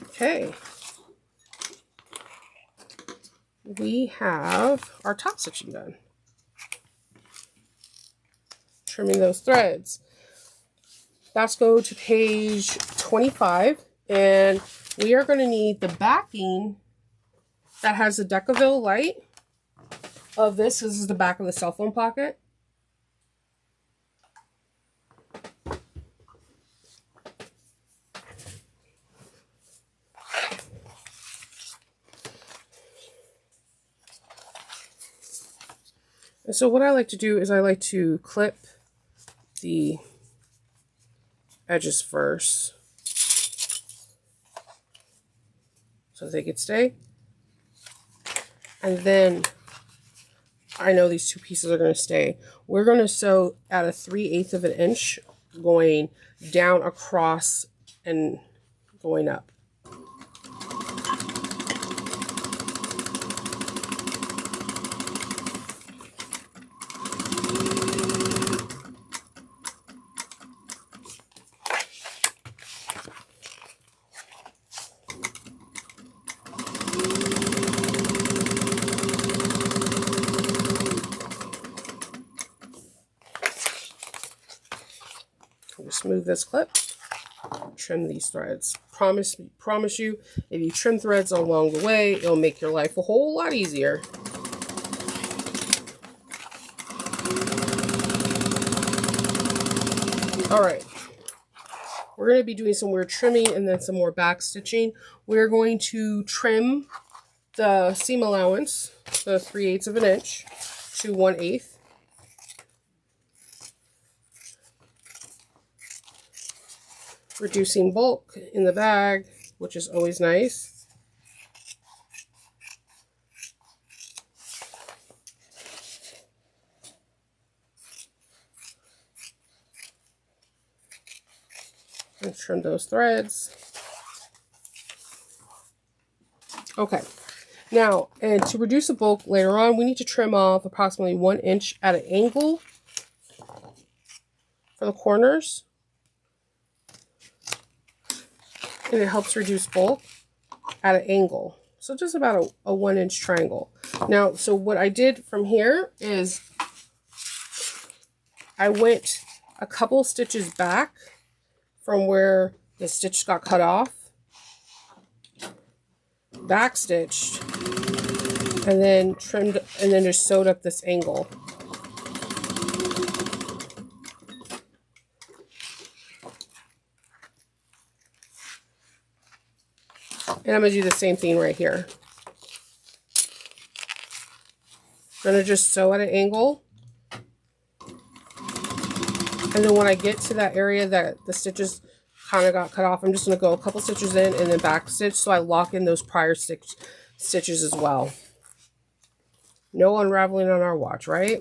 Okay, we have our top stitching done. trimming those threads. Let's go to page 25, and we are going to need the backing that has the Decaville light of this. This is the back of the cell phone pocket. And so what I like to do is I like to clip the edges first so they could stay. And then I know these two pieces are going to stay. We're going to sew at a 3/8 of an inch going down across and going up. Smooth this clip, trim these threads. Promise you, if you trim threads along the way, it'll make your life a whole lot easier. All right, we're going to be doing some more trimming and then some more back stitching. We're going to trim the seam allowance, the 3/8 of an inch to 1/8. Reducing bulk in the bag, which is always nice. And trim those threads. Okay, now, and to reduce the bulk later on, we need to trim off approximately 1 inch at an angle for the corners. And it helps reduce bulk at an angle. So just about a 1 inch triangle. Now, so what I did from here is I went a couple stitches back from where the stitch got cut off, back stitched, and then trimmed, and then just sewed up this angle. And I'm going to do the same thing right here. I'm going to just sew at an angle. And then when I get to that area that the stitches kind of got cut off, I'm just going to go a couple stitches in and then back stitch so I lock in those prior stitches as well. No unraveling on our watch, right?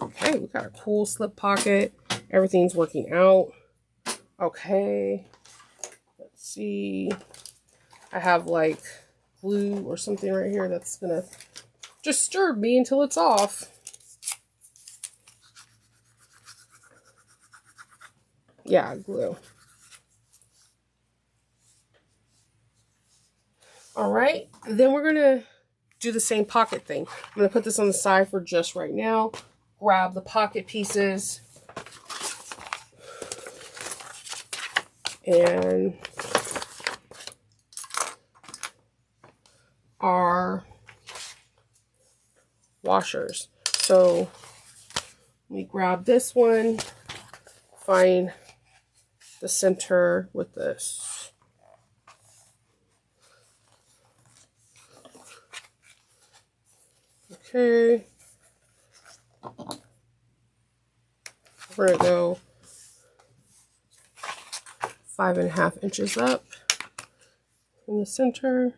Okay, we got a cool slip pocket. Everything's working out. Okay. See, I have like glue or something right here that's gonna disturb me until it's off. Yeah, glue. All right, then we're gonna do the same pocket thing. I'm gonna put this on the side for just right now. Grab the pocket pieces and our washers. So we grab this one, find the center with this. Okay. We're gonna go 5.5 inches up from the center.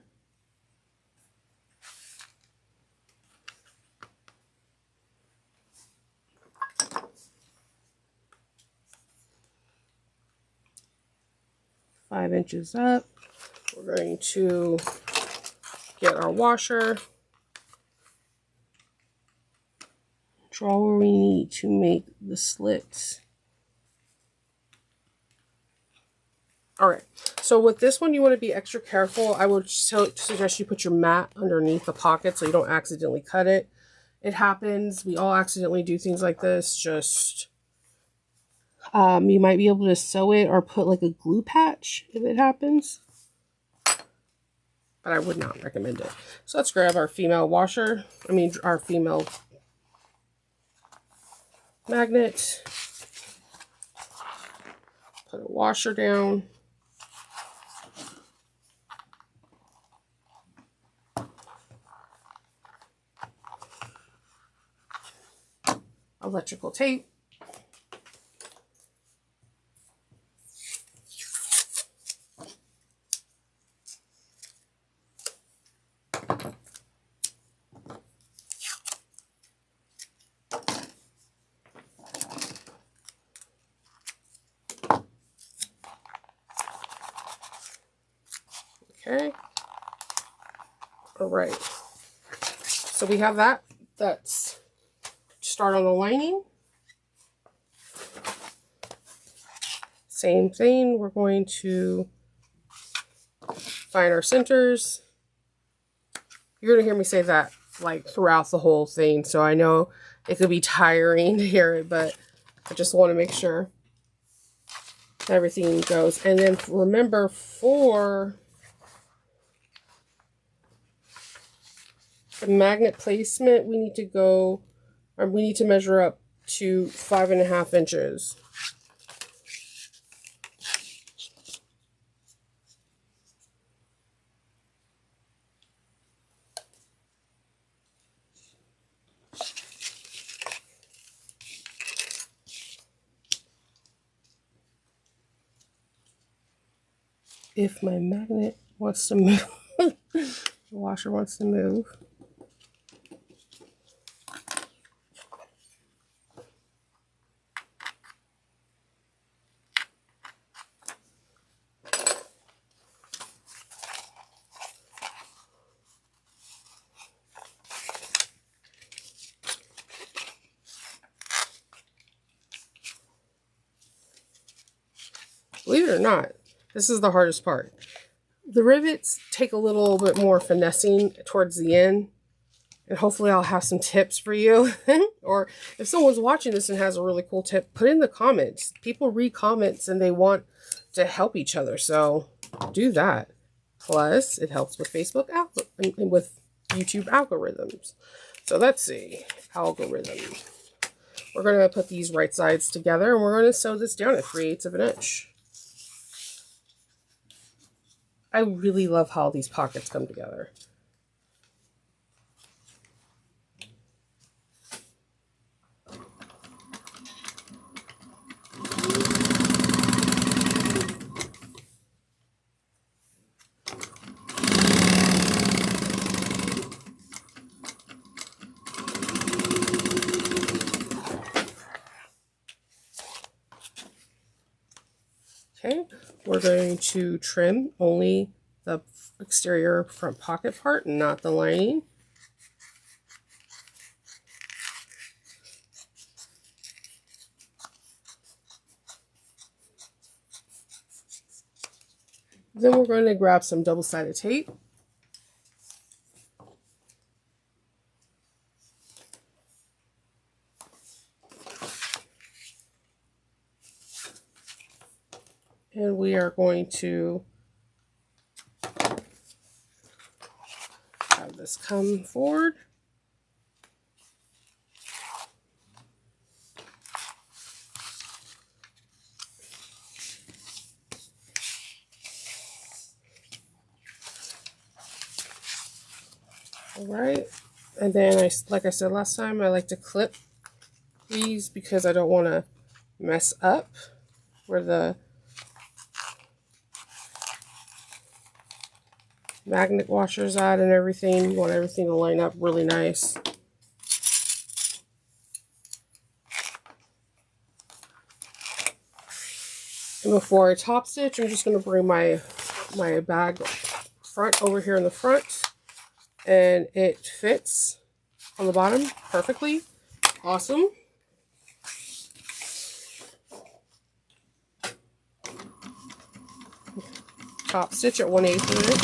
Inches up. We're going to get our washer, draw where we need to make the slits. All right, so with this one you want to be extra careful. I would suggest you put your mat underneath the pocket so you don't accidentally cut it. It happens. We all accidentally do things like this. Just, you might be able to sew it or put like a glue patch if it happens. But I would not recommend it. So let's grab our female washer. Our female magnet. Put a washer down. Electrical tape. Okay. All right. So we have that. That's start on the lining. Same thing. We're going to find our centers. You're going to hear me say that like throughout the whole thing. So I know it could be tiring to hear it, but I just want to make sure everything goes. And then remember, for the magnet placement, we need to measure up to 5.5 inches. If my magnet wants to move, the washer wants to move. Believe it or not, this is the hardest part. The rivets take a little bit more finessing towards the end. And hopefully I'll have some tips for you. Or if someone's watching this and has a really cool tip, put in the comments. People read comments and they want to help each other. So do that. Plus, it helps with Facebook and with YouTube algorithms. So let's see. Algorithm. We're going to put these right sides together and we're going to sew this down at 3/8 of an inch. I really love how these pockets come together. Okay, we're going to trim only the exterior front pocket part, not the lining. Then we're going to grab some double-sided tape. And we are going to have this come forward. All right. And then, like I said last time, I like to clip these because I don't want to mess up where the magnet washers at and everything. You want everything to line up really nice. And before I top stitch, I'm just going to bring my bag front over here in the front, and it fits on the bottom perfectly. Awesome. Top stitch at 1/8 of an inch.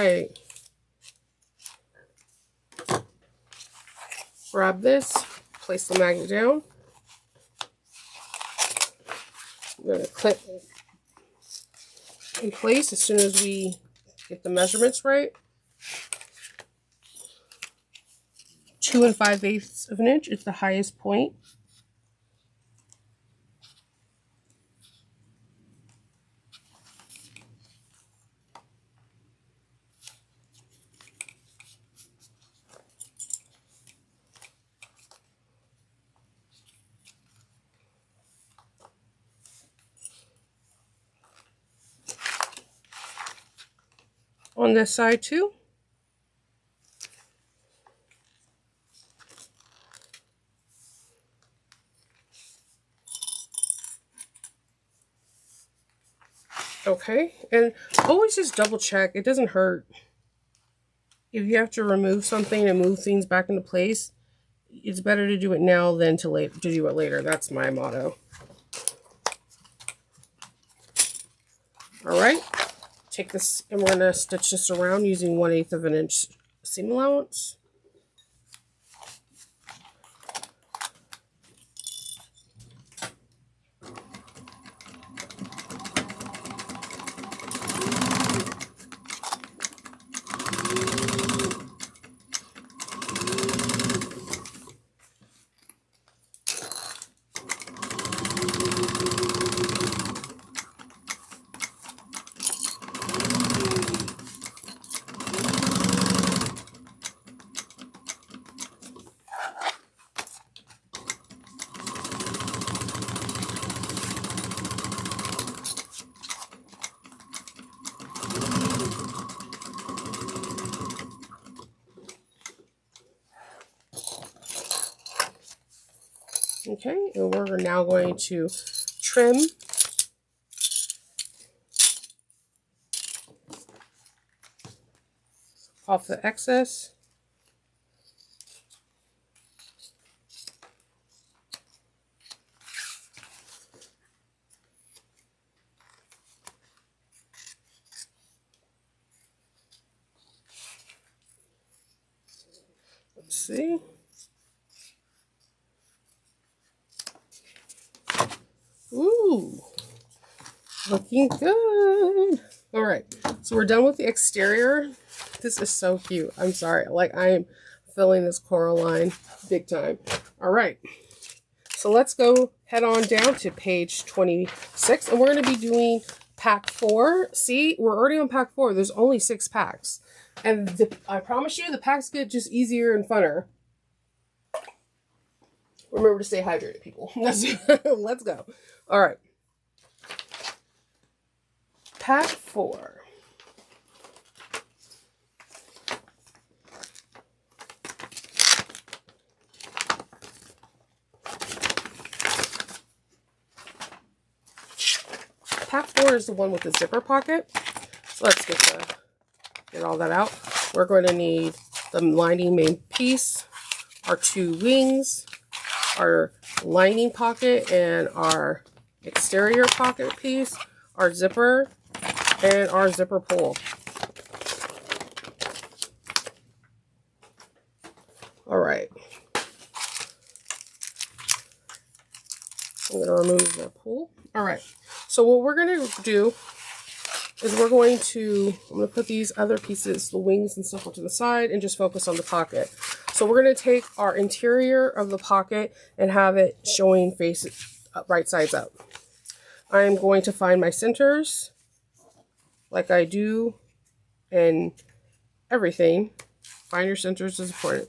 right. Grab this, place the magnet down. I'm going to clip in place as soon as we get the measurements right. 2 5/8 of an inch is the highest point. On this side too. Okay, and always just double check. It doesn't hurt. If you have to remove something and move things back into place, it's better to do it now than to do it later. That's my motto. All right, take this and we're gonna stitch this around using 1/8 of an inch seam allowance. Okay, and we're now going to trim off the excess. Let's see. Ooh, looking good. All right, so we're done with the exterior. This is so cute. I'm sorry, like I am filling this Coraline big time. All right, so let's go head on down to page 26, and we're going to be doing pack 4. See, we're already on pack 4. There's only 6 packs, and I promise you, the packs get just easier and funner. Remember to stay hydrated, people. Let's go. All right. Pack 4. Pack 4 is the one with the zipper pocket. So let's get all that out. We're going to need the lining main piece, our 2 wings, our lining pocket, and our exterior pocket piece, our zipper, and our zipper pull. All right. I'm going to remove the pull. All right. So what we're going to do is I'm going to put these other pieces, the wings and stuff, to the side and just focus on the pocket. So we're going to take our interior of the pocket and have it showing right sides up. I'm going to find my centers like I do in everything. Find your centers is important.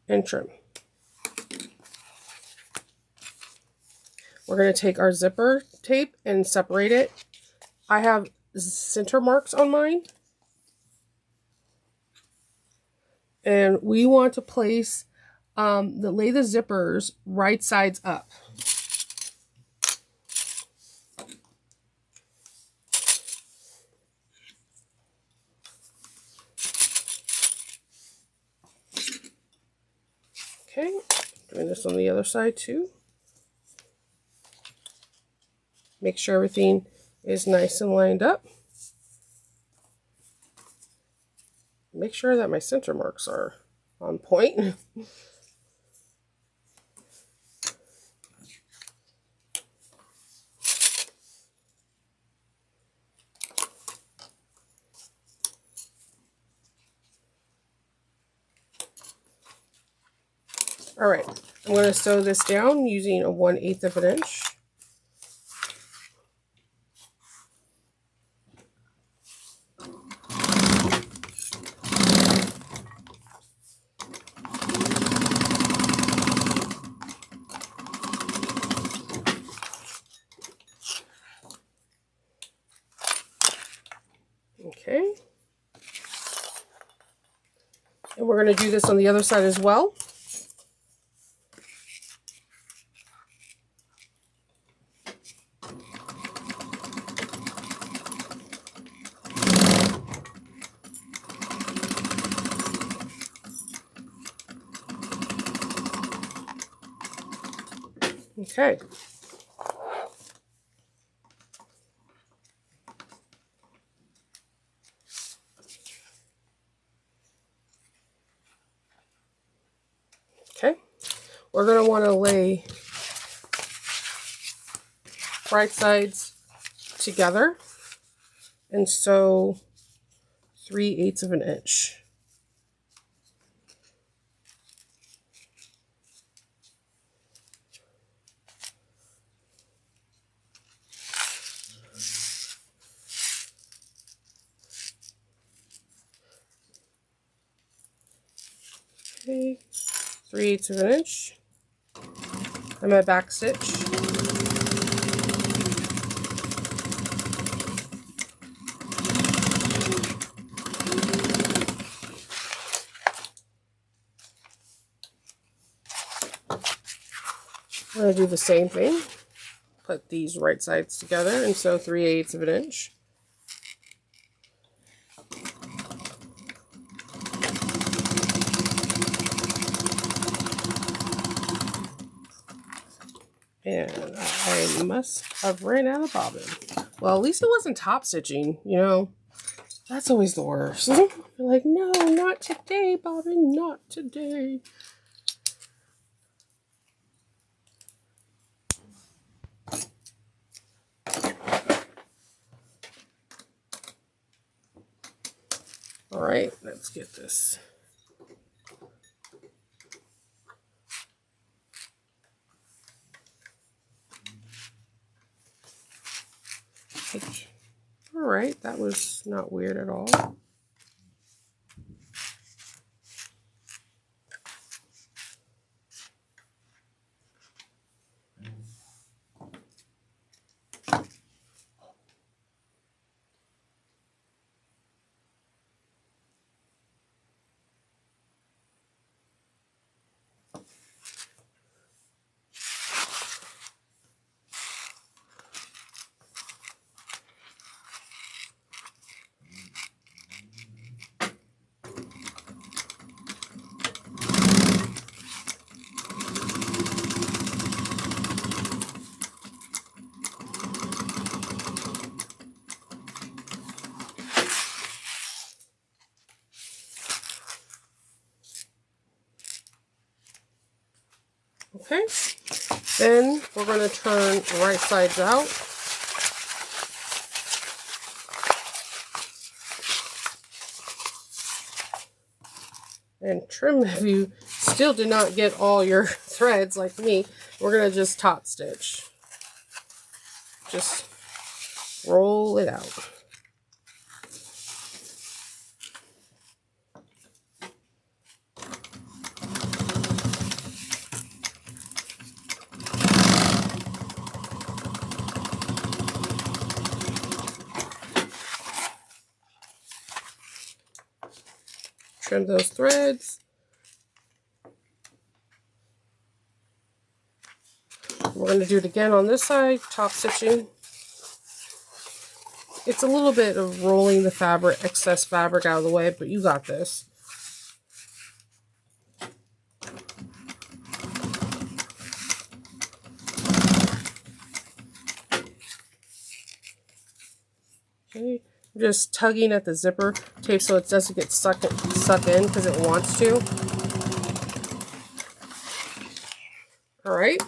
And trim. We're going to take our zipper tape and separate it. I have center marks on mine. And we want to place, lay the zippers right sides up. Okay, doing this on the other side too. Make sure everything is nice and lined up. Make sure that my center marks are on point. All right, I'm going to sew this down using a 1/8 of an inch. Okay. And we're going to do this on the other side as well. Okay. Okay. We're going to want to lay right sides together and sew 3/8 of an inch. Okay, 3/8 of an inch. And my back stitch. I'm going to do the same thing. Put these right sides together and sew 3/8 of an inch. And I must have ran out of bobbin. Well, at least it wasn't top stitching, you know. That's always the worst. You're like, no, not today, bobbin, not today. All right, let's get this. All right, that was not weird at all. Okay, then we're going to turn right sides out. And trim if you still did not get all your threads like me. We're going to just top stitch. Just roll it out. Trim those threads. We're going to do it again on this side, top stitching. It's a little bit of rolling the fabric, excess fabric out of the way, but you got this. I'm just tugging at the zipper tape so it doesn't get sucked in because it wants to. Alright.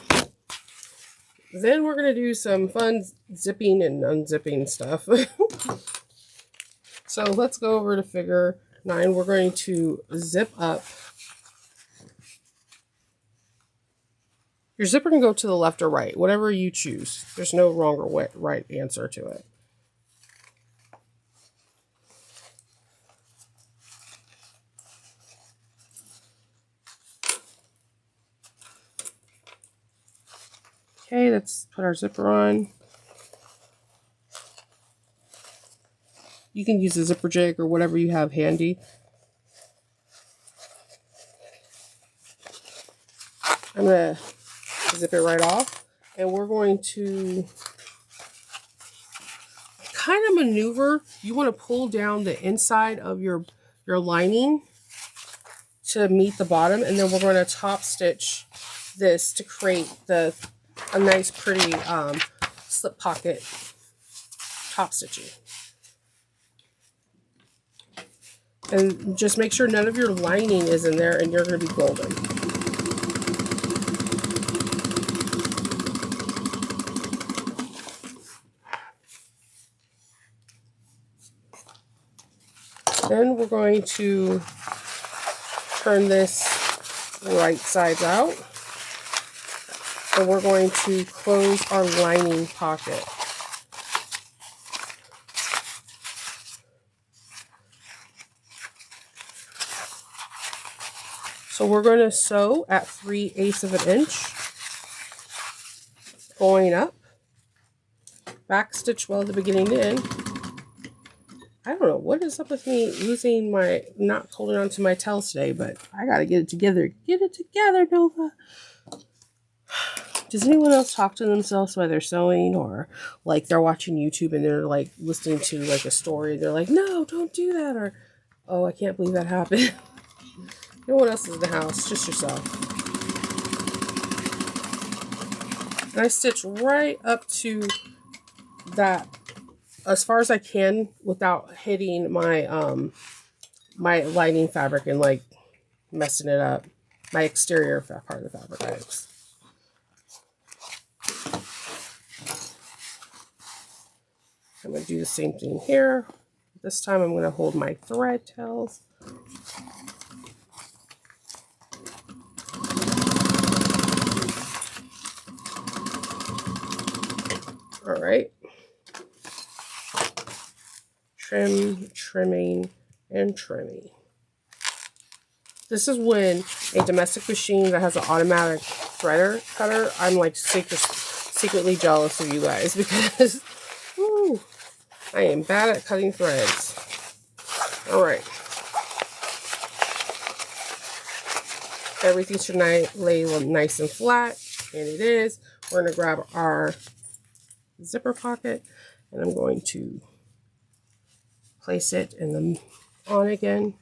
Then we're going to do some fun zipping and unzipping stuff. So let's go over to figure 9. We're going to zip up. Your zipper can go to the left or right, whatever you choose. There's no wrong or right answer to it. Okay, let's put our zipper on. You can use a zipper jig or whatever you have handy. I'm going to zip it right off, and we're going to kind of maneuver. You want to pull down the inside of your lining to meet the bottom, and then we're going to top stitch this to create a nice pretty slip pocket top stitching. And just make sure none of your lining is in there, and you're going to be golden. Then we're going to turn this right sides out. And we're going to close our lining pocket. So we're going to sew at 3/8 of an inch, going up, back stitch well at the beginning to end. I don't know what is up with me losing not holding on to my tails today, but I gotta get it together. Get it together, Nova. Does anyone else talk to themselves while they're sewing, or like they're watching YouTube and they're like listening to like a story? They're like, no, don't do that, or oh, I can't believe that happened. No one else is in the house, just yourself. And I stitch right up to that as far as I can without hitting my my lining fabric and like messing it up. My exterior part of the fabric. I'm going to do the same thing here. This time I'm going to hold my thread tails. All right. Trim, trimming, and trimming. This is when a domestic machine that has an automatic threader cutter, I'm like secretly jealous of you guys because woo, I am bad at cutting threads. All right. Everything should lay nice and flat, and it is. We're going to grab our zipper pocket, and I'm going to place it and then on again.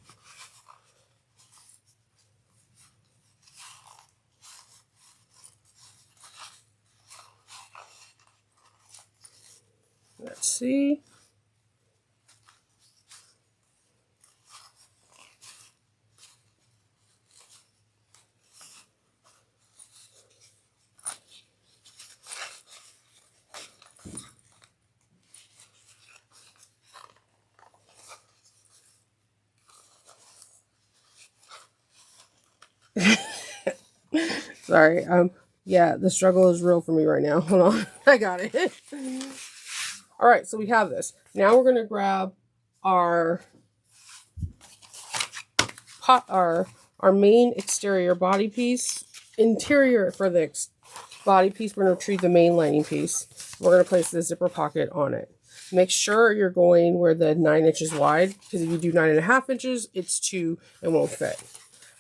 Let's see. Sorry. Yeah, the struggle is real for me right now. Hold on. I got it. All right, so we have this. Now we're going to grab our main exterior body piece. Interior for the body piece, we're going to retrieve the main lining piece. We're going to place the zipper pocket on it. Make sure you're going where the 9 inches wide, because if you do 9.5 inches, it's too, it won't fit.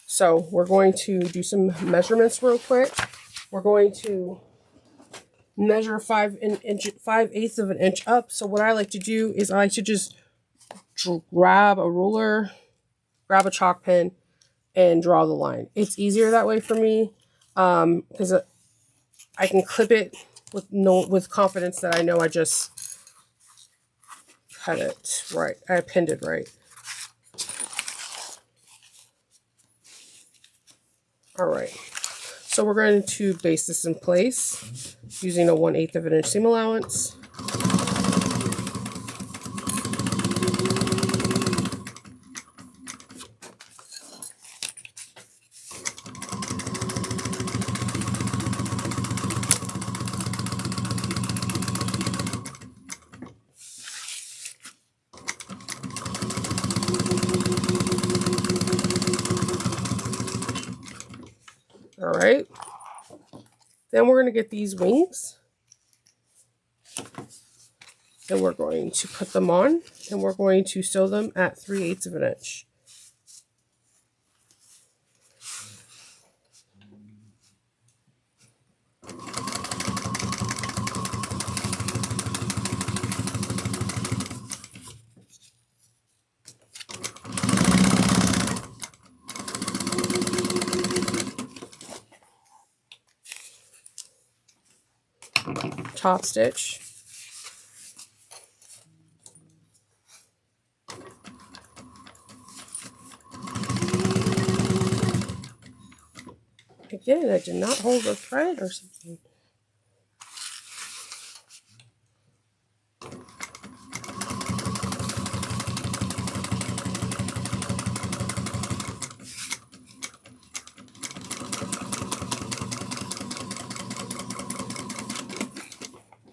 So we're going to do some measurements real quick. We're going to measure 5/8 of an inch up. So what I like to do is I like to just grab a ruler, grab a chalk pen, and draw the line. It's easier that way for me because I can clip it with confidence that I know I just had it right. I pinned it right. All right. So we're going to base this in place using a 1/8 of an inch seam allowance. All right. Then we're going to get these wings. And we're going to put them on. And we're going to sew them at 3/8 of an inch. Top stitch. Again, I did not hold the thread or something.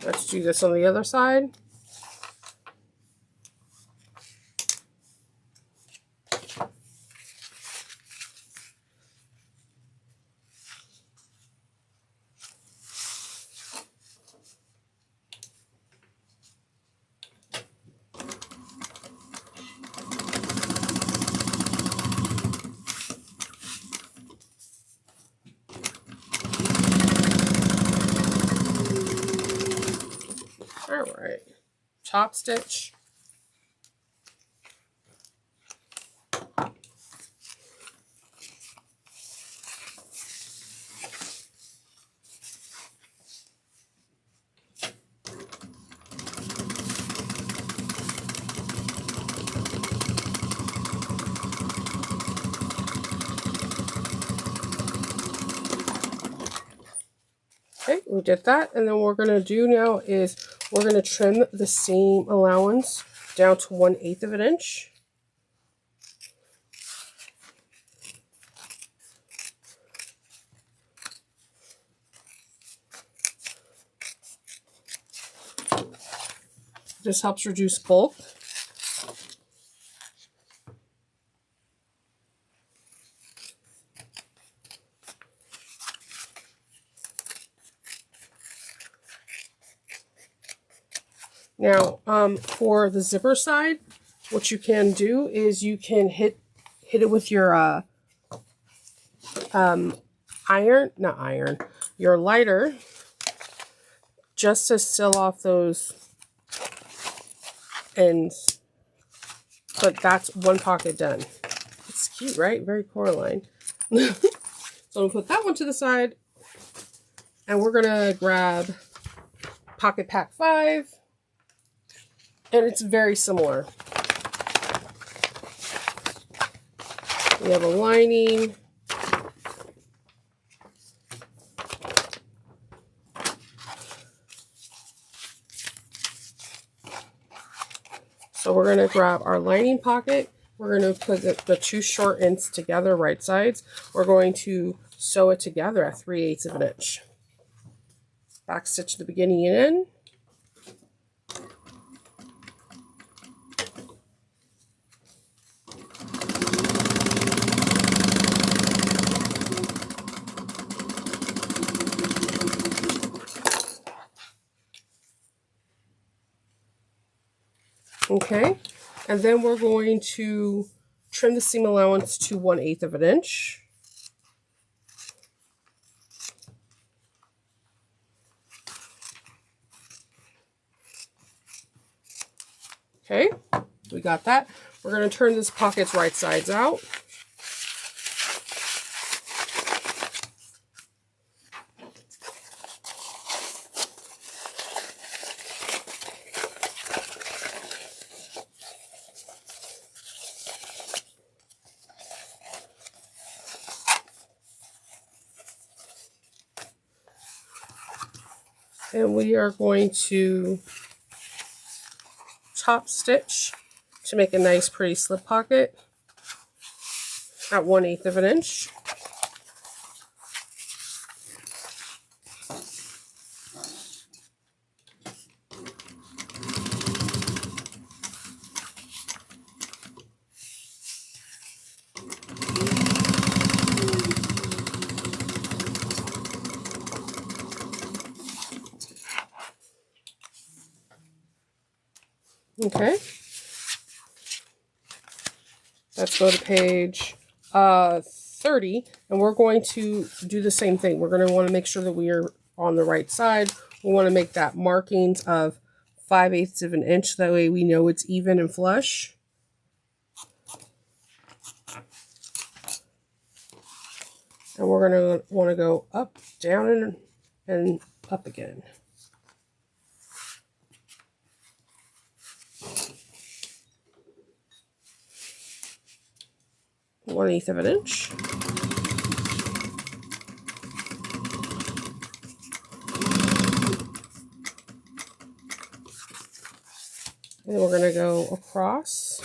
Let's do this on the other side. All right, top stitch. Okay, we did that, and then what we're going to do now is we're going to trim the seam allowance down to 1/8 of an inch. This helps reduce bulk. Now, for the zipper side, what you can do is you can hit it with your your lighter, just to seal off those ends. But that's one pocket done. It's cute, right? Very Coraline. So I'm gonna put that one to the side, and we're gonna grab Pocket Pack 5. And it's very similar. We have a lining. So we're going to grab our lining pocket. We're going to put the two short ends together, right sides. We're going to sew it together at 3/8 of an inch. Back stitch the beginning and end. Okay, and then we're going to trim the seam allowance to 1/8 of an inch. Okay, we got that. We're going to turn this pocket's right sides out. And we are going to top stitch to make a nice pretty slip pocket at 1/8 of an inch. Okay, let's go to page 30, and we're going to do the same thing. We're going to want to make sure that we are on the right side. We want to make that markings of 5/8 of an inch. That way we know it's even and flush. And we're going to want to go up, down, and up again. One-eighth of an inch. And then we're going to go across.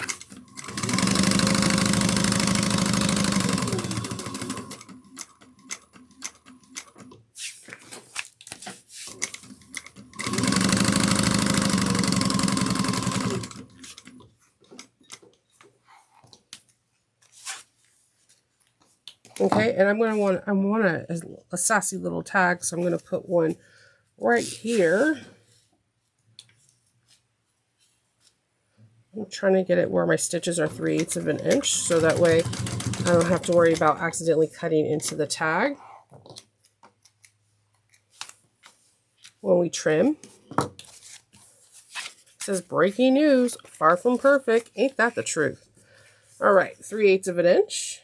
Okay, and I want a sassy little tag, so I'm going to put one right here. I'm trying to get it where my stitches are 3/8 of an inch, so that way I don't have to worry about accidentally cutting into the tag when we trim. It says breaking news, far from perfect. Ain't that the truth? All right, 3/8 of an inch.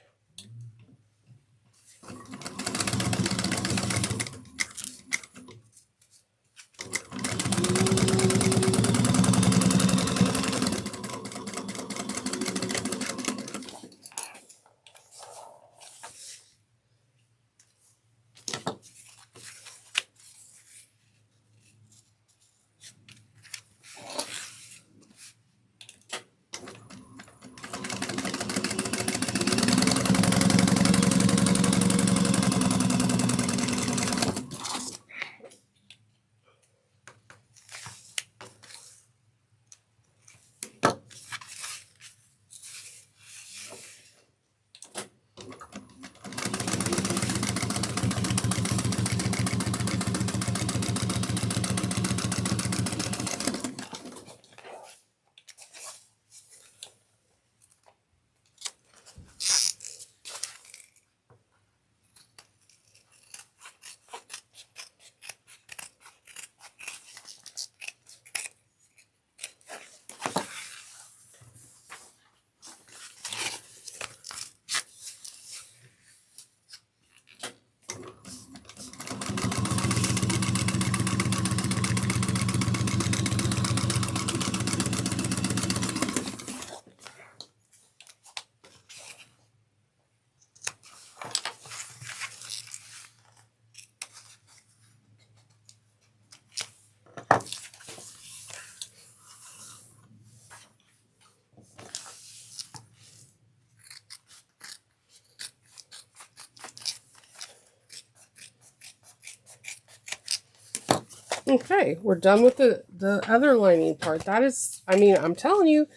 Okay, we're done with the other lining part. That is, I mean, I'm telling you,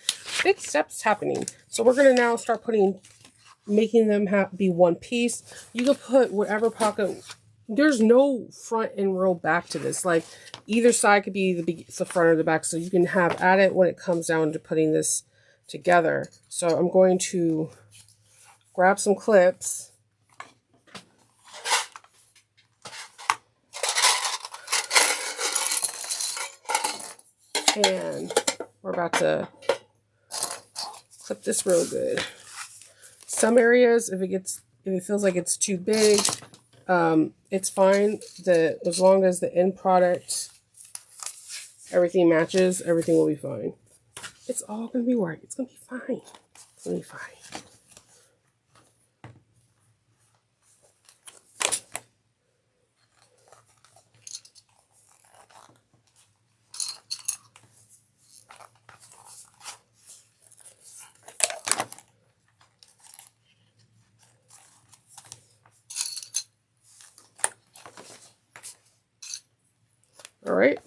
big steps happening. So we're going to now start making them be one piece. You can put whatever pocket. There's no front and row back to this. Like, either side could be the front or the back. So you can have at it when it comes down to putting this together. So I'm going to grab some clips. And we're about to clip this real good. Some areas, if it feels like it's too big, it's fine. As long as the end product, everything matches, everything will be fine. It's all gonna be right. It's gonna be fine. It's gonna be fine. All right.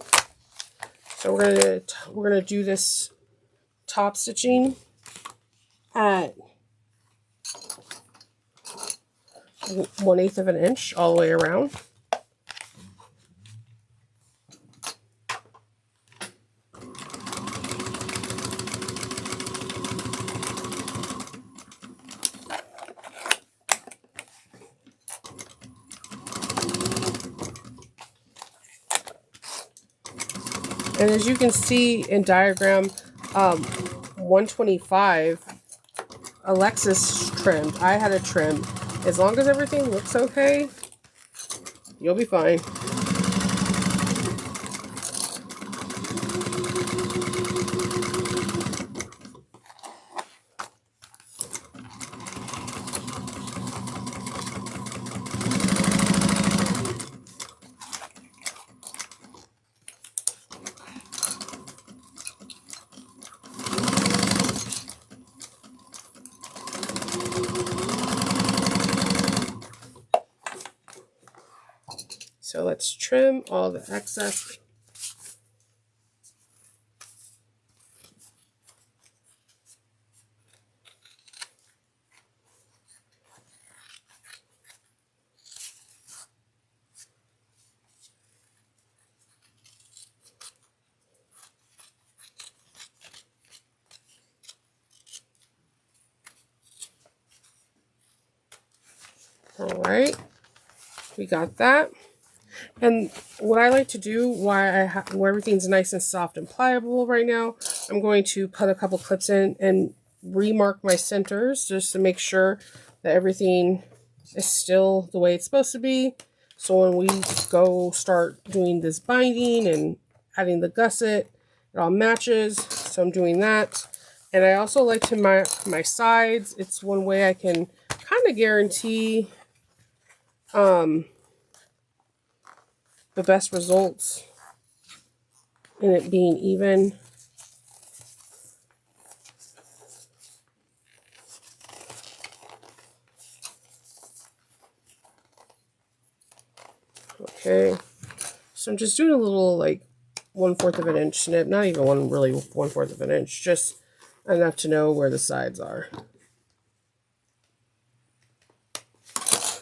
So we're gonna do this top stitching at 1/8 of an inch all the way around. And as you can see in diagram 125, Alexis trimmed. I had a trim. As long as everything looks okay, you'll be fine. So let's trim all the excess. All right, we got that. And what I like to do where everything's nice and soft and pliable right now, I'm going to put a couple clips in and remark my centers just to make sure that everything is still the way it's supposed to be. So when we go start doing this binding and adding the gusset, it all matches. So I'm doing that. And I also like to mark my sides. It's one way I can kind of guarantee the best results in it being even. Okay, so I'm just doing a little like 1/4 of an inch snip, not even really 1/4 of an inch, just enough to know where the sides are.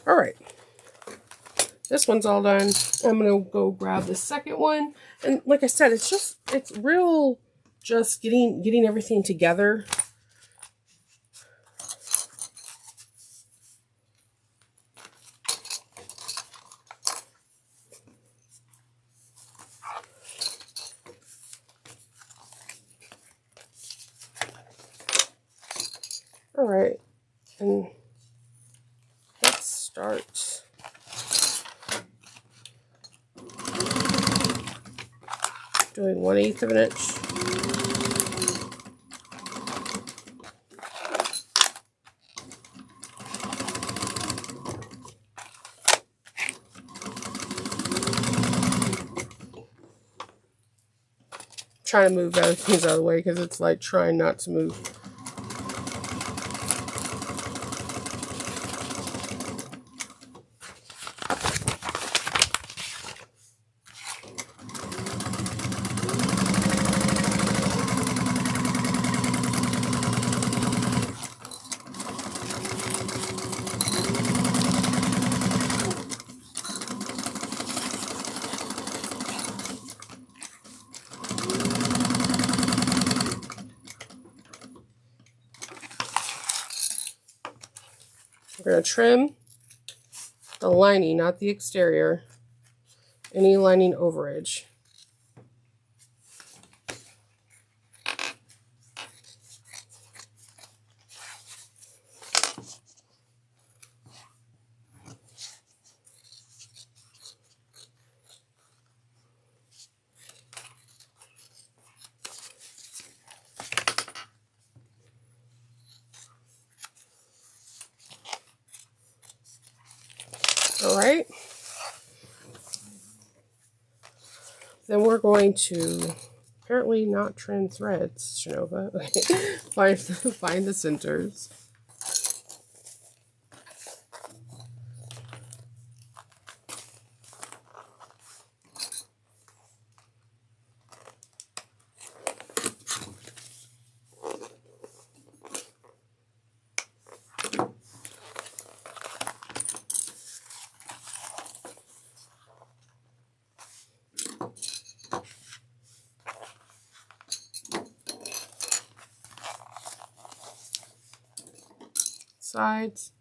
All right, this one's all done. I'm gonna go grab the second one, and like I said, it's real, just getting everything together. All right, and let's start. Doing 1/8 of an inch. Trying to move other things out of the way because it's like trying not to move. We're going to trim the lining, not the exterior, any lining overage. All right. Then we're going to apparently not trim threads, Shinova. find the centers. sides.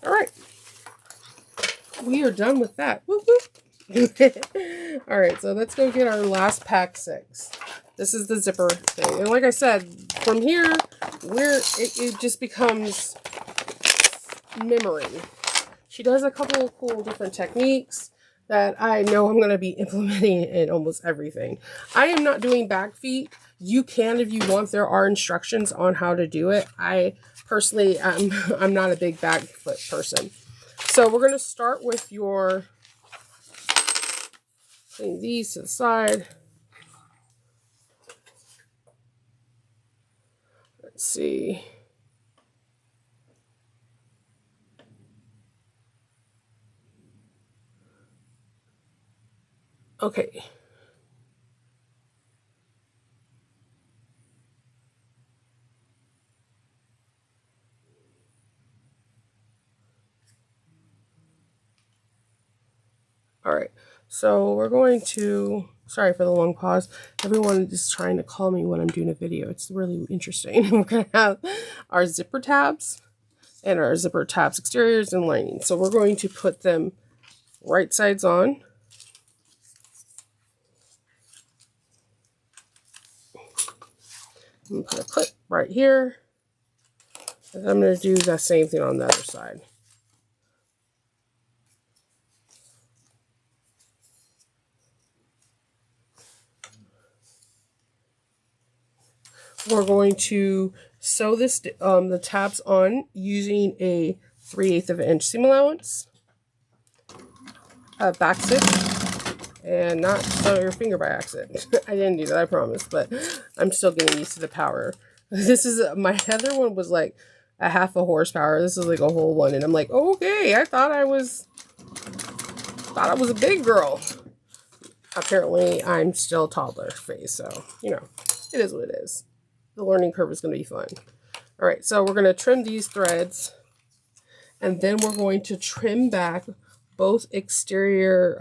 All right. We are done with that. Whoop, whoop. All right, so let's go get our last pack 6. This is the zipper thing. And like I said, from here, it just becomes memory. She does a couple of cool different techniques that I know I'm going to be implementing in almost everything. I am not doing back feet. You can if you want. There are instructions on how to do it. I personally, I'm not a big back foot person. So we're going to start with your, putting these to the side. Let's see. Okay. All right. So we're going to, sorry for the long pause. Everyone is trying to call me when I'm doing a video. It's really interesting. We're going to have our zipper tabs and our zipper tabs exteriors and lining. So we're going to put them right sides on. I'm going to put a clip right here. And I'm going to do the same thing on the other side. We're going to sew this the tabs on using a 3/8 of an inch seam allowance, a back stitch, and not sew your finger by accident. I didn't do that, I promise, but I'm still getting used to the power. This is, my other one was like a half a horsepower. This is like a whole one, and I'm like, okay, I thought I was a big girl. Apparently, I'm still toddler phase, so, you know, it is what it is. The learning curve is going to be fun. All right, so we're going to trim these threads, and then we're going to trim back both exterior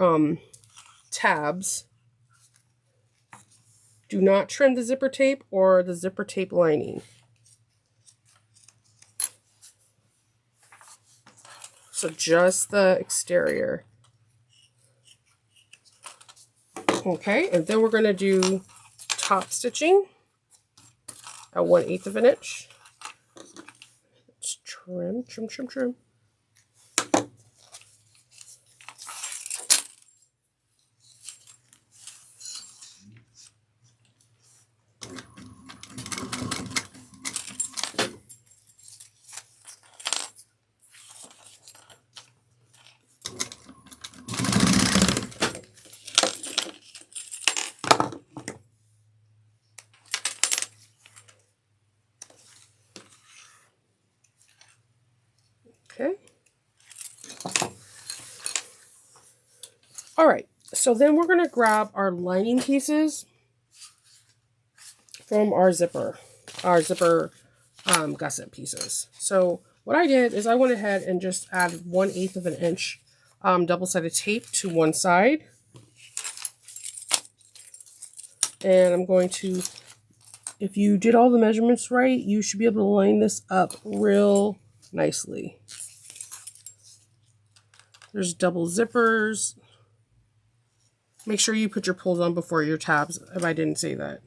tabs. Do not trim the zipper tape or the zipper tape lining. So just the exterior. Okay, and then we're going to do top stitching at 1/8 of an inch. Let's trim, trim, trim, trim. Okay. All right. So then we're going to grab our lining pieces from our zipper gusset pieces. So what I did is I went ahead and just added 1/8 of an inch double-sided tape to one side. And I'm going to, if you did all the measurements right, you should be able to line this up real nicely. There's double zippers. Make sure you put your pulls on before your tabs, if I didn't say that.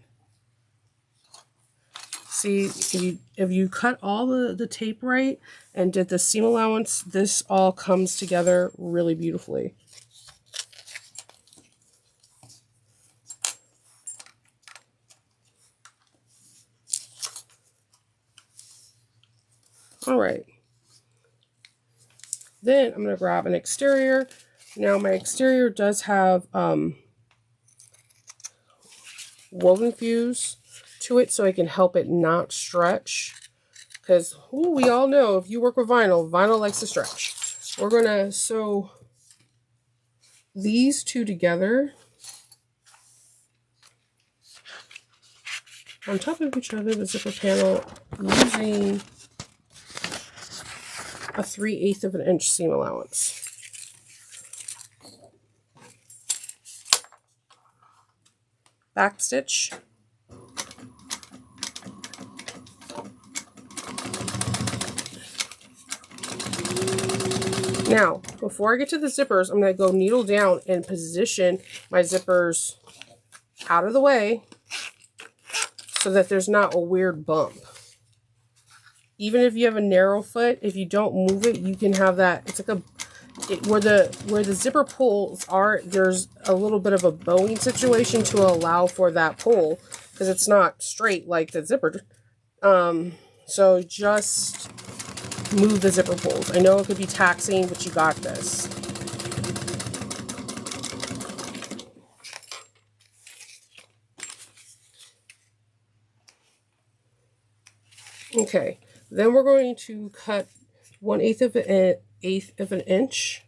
See, if you cut all the tape right and did the seam allowance, this all comes together really beautifully. All right. Then I'm going to grab an exterior. Now my exterior does have woven fuse to it, so I can help it not stretch. Because we all know if you work with vinyl, vinyl likes to stretch. We're going to sew these two together on top of each other, the zipper panel, using a 3/8 of an inch seam allowance. back stitch. Now, before I get to the zippers, I'm going to go needle down and position my zippers out of the way so that there's not a weird bump. Even if you have a narrow foot, if you don't move it, you can have that. It's like where the zipper pulls are, there's a little bit of a bowing situation to allow for that pull because it's not straight like the zipper. So just move the zipper pulls. I know it could be taxing, but you got this. Okay, then we're going to cut 1/8 of an inch.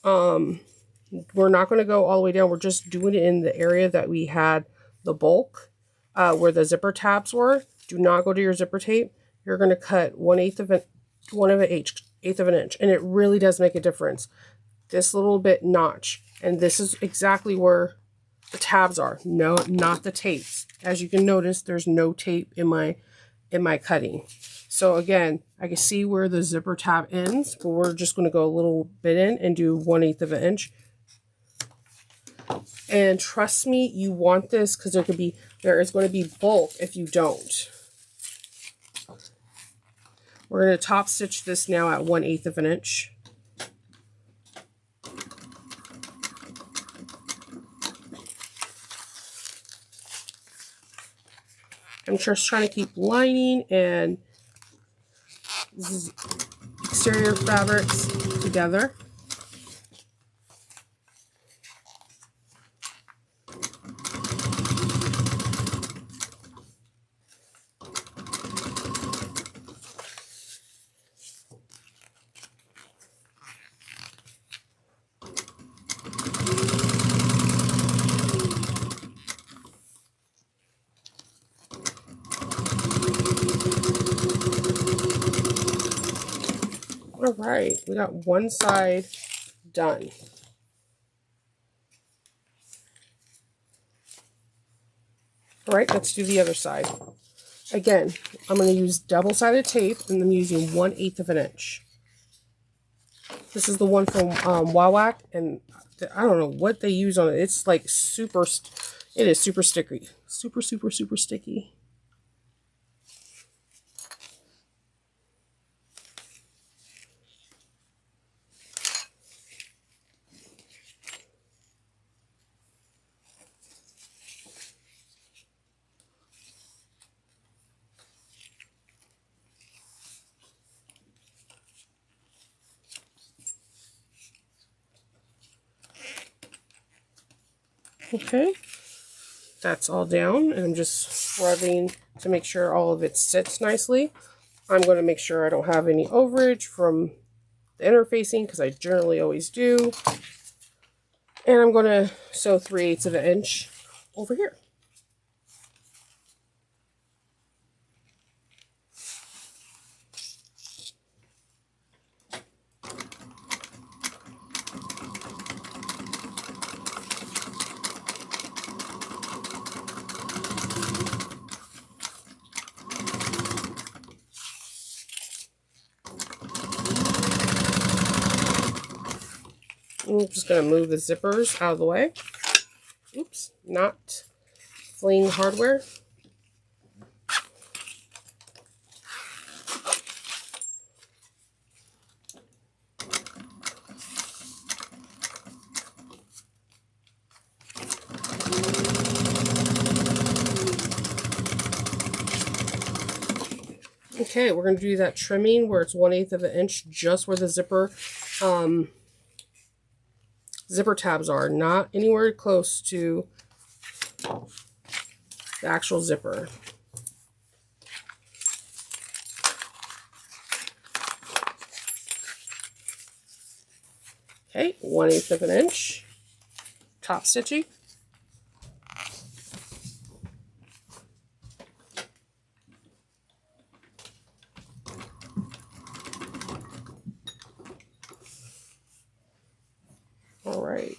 We're not going to go all the way down. We're just doing it in the area that we had the bulk, where the zipper tabs were. Do not go to your zipper tape. You're going to cut 1/8 of an inch, and it really does make a difference. This little bit notch, and this is exactly where the tabs are. No, not the tapes. As you can notice, there's no tape in my cutting. So again, I can see where the zipper tab ends, but we're just going to go a little bit in and do 1/8 of an inch. And trust me, you want this because there is going to be bulk if you don't. We're going to top stitch this now at 1/8 of an inch. I'm just trying to keep lining and exterior fabrics together. All right, we got one side done. All right, let's do the other side. Again, I'm going to use double-sided tape, and I'm using 1/8 of an inch. This is the one from Wawak, and I don't know what they use on it. It's like super, it is super sticky. Super, super, super sticky. Okay, that's all down, and I'm just rubbing to make sure all of it sits nicely. I'm going to make sure I don't have any overage from the interfacing because I generally always do. And I'm going to sew 3/8 of an inch over here. I'm just going to move the zippers out of the way. Oops, not fleeing hardware. Okay, we're going to do that trimming where it's 1/8 of an inch, just where the zipper tabs are, not anywhere close to the actual zipper. Okay, 1/8 of an inch, top stitching. All right,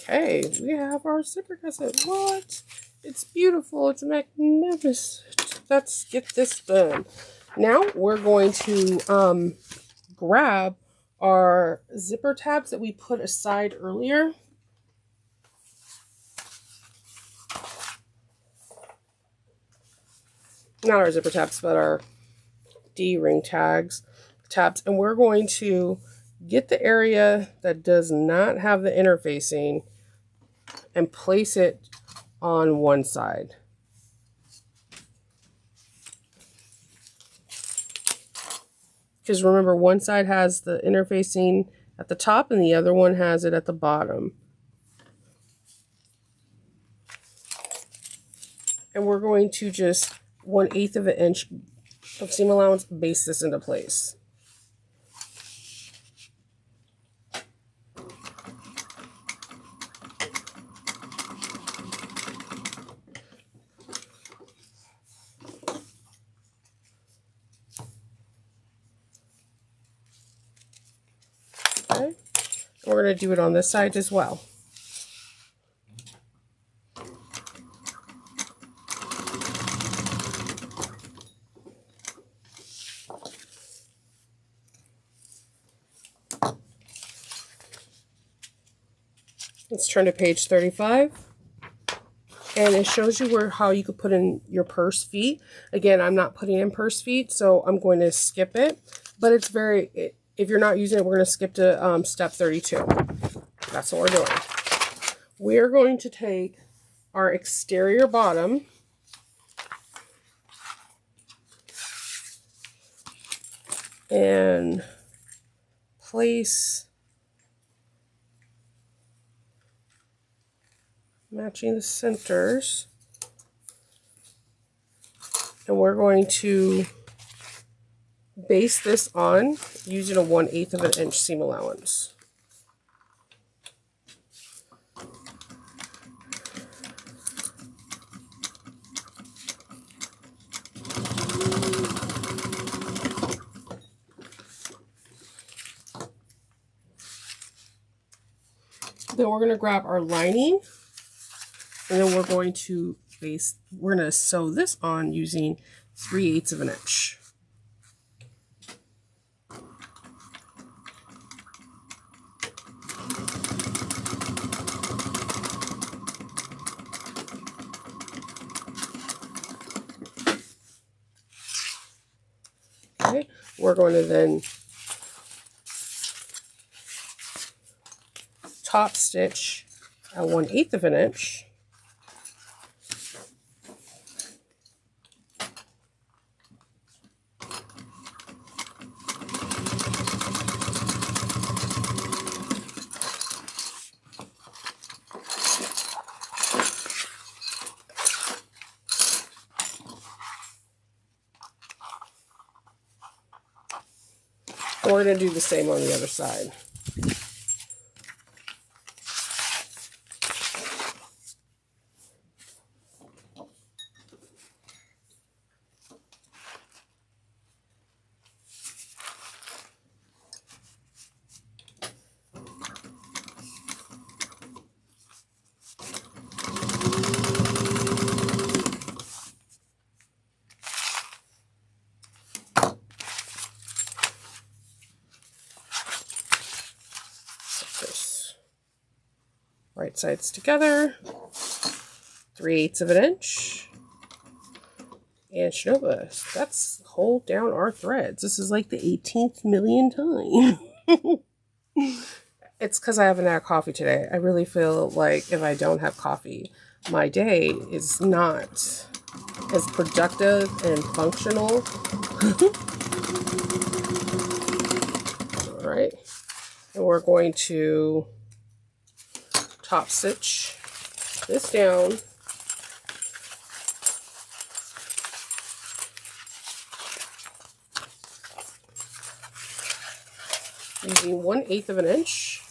Okay, we have our zipper cassette. What? It's beautiful. It's magnificent. Let's get this done. Now we're going to grab our zipper tabs that we put aside earlier. Not our zipper tabs, but our D-ring tabs. And we're going to get the area that does not have the interfacing and place it on one side. Because remember, one side has the interfacing at the top and the other one has it at the bottom. And we're going to just 1/8 of an inch of seam allowance base this into place. Okay, we're going to do it on this side as well. Let's turn to page 35. And it shows you how you could put in your purse feet. Again, I'm not putting in purse feet, so I'm going to skip it. But it's if you're not using it, we're going to skip to step 32. That's what we're doing. We're going to take our exterior bottom and place matching the centers, and we're going to base this on using a 1/8 of an inch seam allowance. Then we're going to grab our lining, and then we're going to sew this on using 3/8 of an inch. Okay, we're going to then top stitch at 1/8 of an inch. And we're going to do the same on the other side. Right sides together, 3/8 of an inch, and Shinova. Let's hold down our threads. This is like the 18th million time. It's because I haven't had coffee today. I really feel like if I don't have coffee, my day is not as productive and functional. All right, and we're going to top stitch this down using 1/8 of an inch.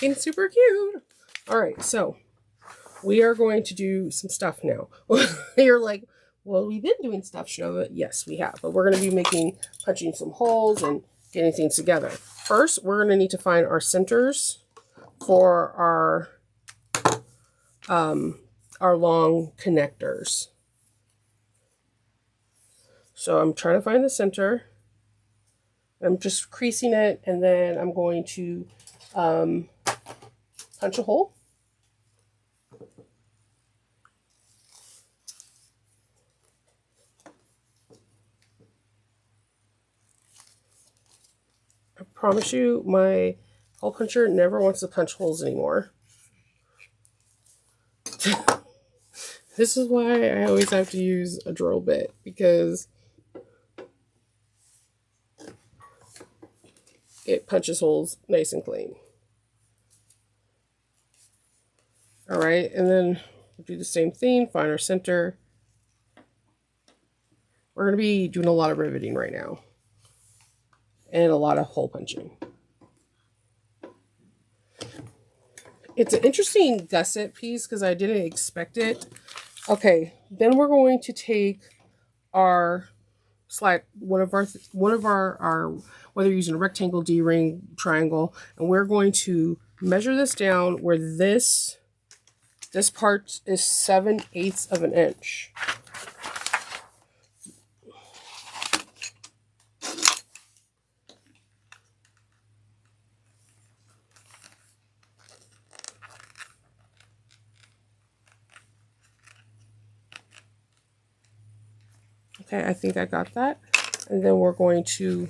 looking super cute. All right, so we are going to do some stuff now. You're like, well, we've been doing stuff, Shinova. Yes, we have. But we're going to be punching some holes and getting things together. First, we're going to need to find our centers for our long connectors. So I'm trying to find the center. I'm just creasing it, and then I'm going to punch a hole. I promise you, my hole puncher never wants to punch holes anymore. This is why I always have to use a drill bit, because it punches holes nice and clean. All right, and then we'll do the same thing, find our center. We're going to be doing a lot of riveting right now and a lot of hole punching. It's an interesting gusset piece because I didn't expect it. Okay, then we're going to take our one of our whether you're using a rectangle, D-ring, triangle, and we're going to measure this down where this part is 7/8 of an inch. Okay, I think I got that. And then we're going to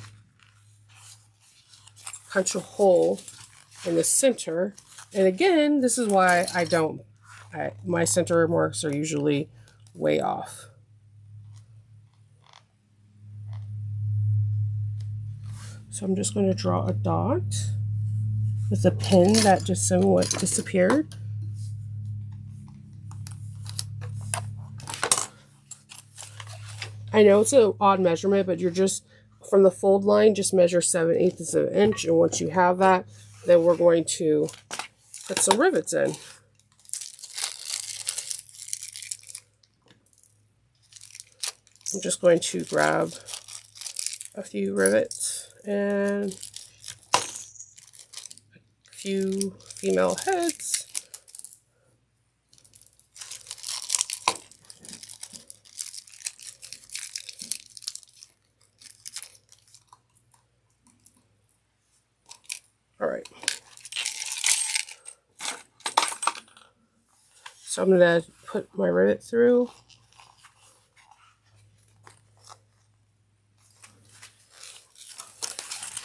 punch a hole in the center. And again, this is why my center marks are usually way off. So I'm just going to draw a dot with a pin that just somewhat disappeared. I know it's an odd measurement, but you're just, from the fold line, just measure 7/8 of an inch. And once you have that, then we're going to put some rivets in. I'm just going to grab a few rivets and a few female heads. All right. So I'm going to put my rivet through.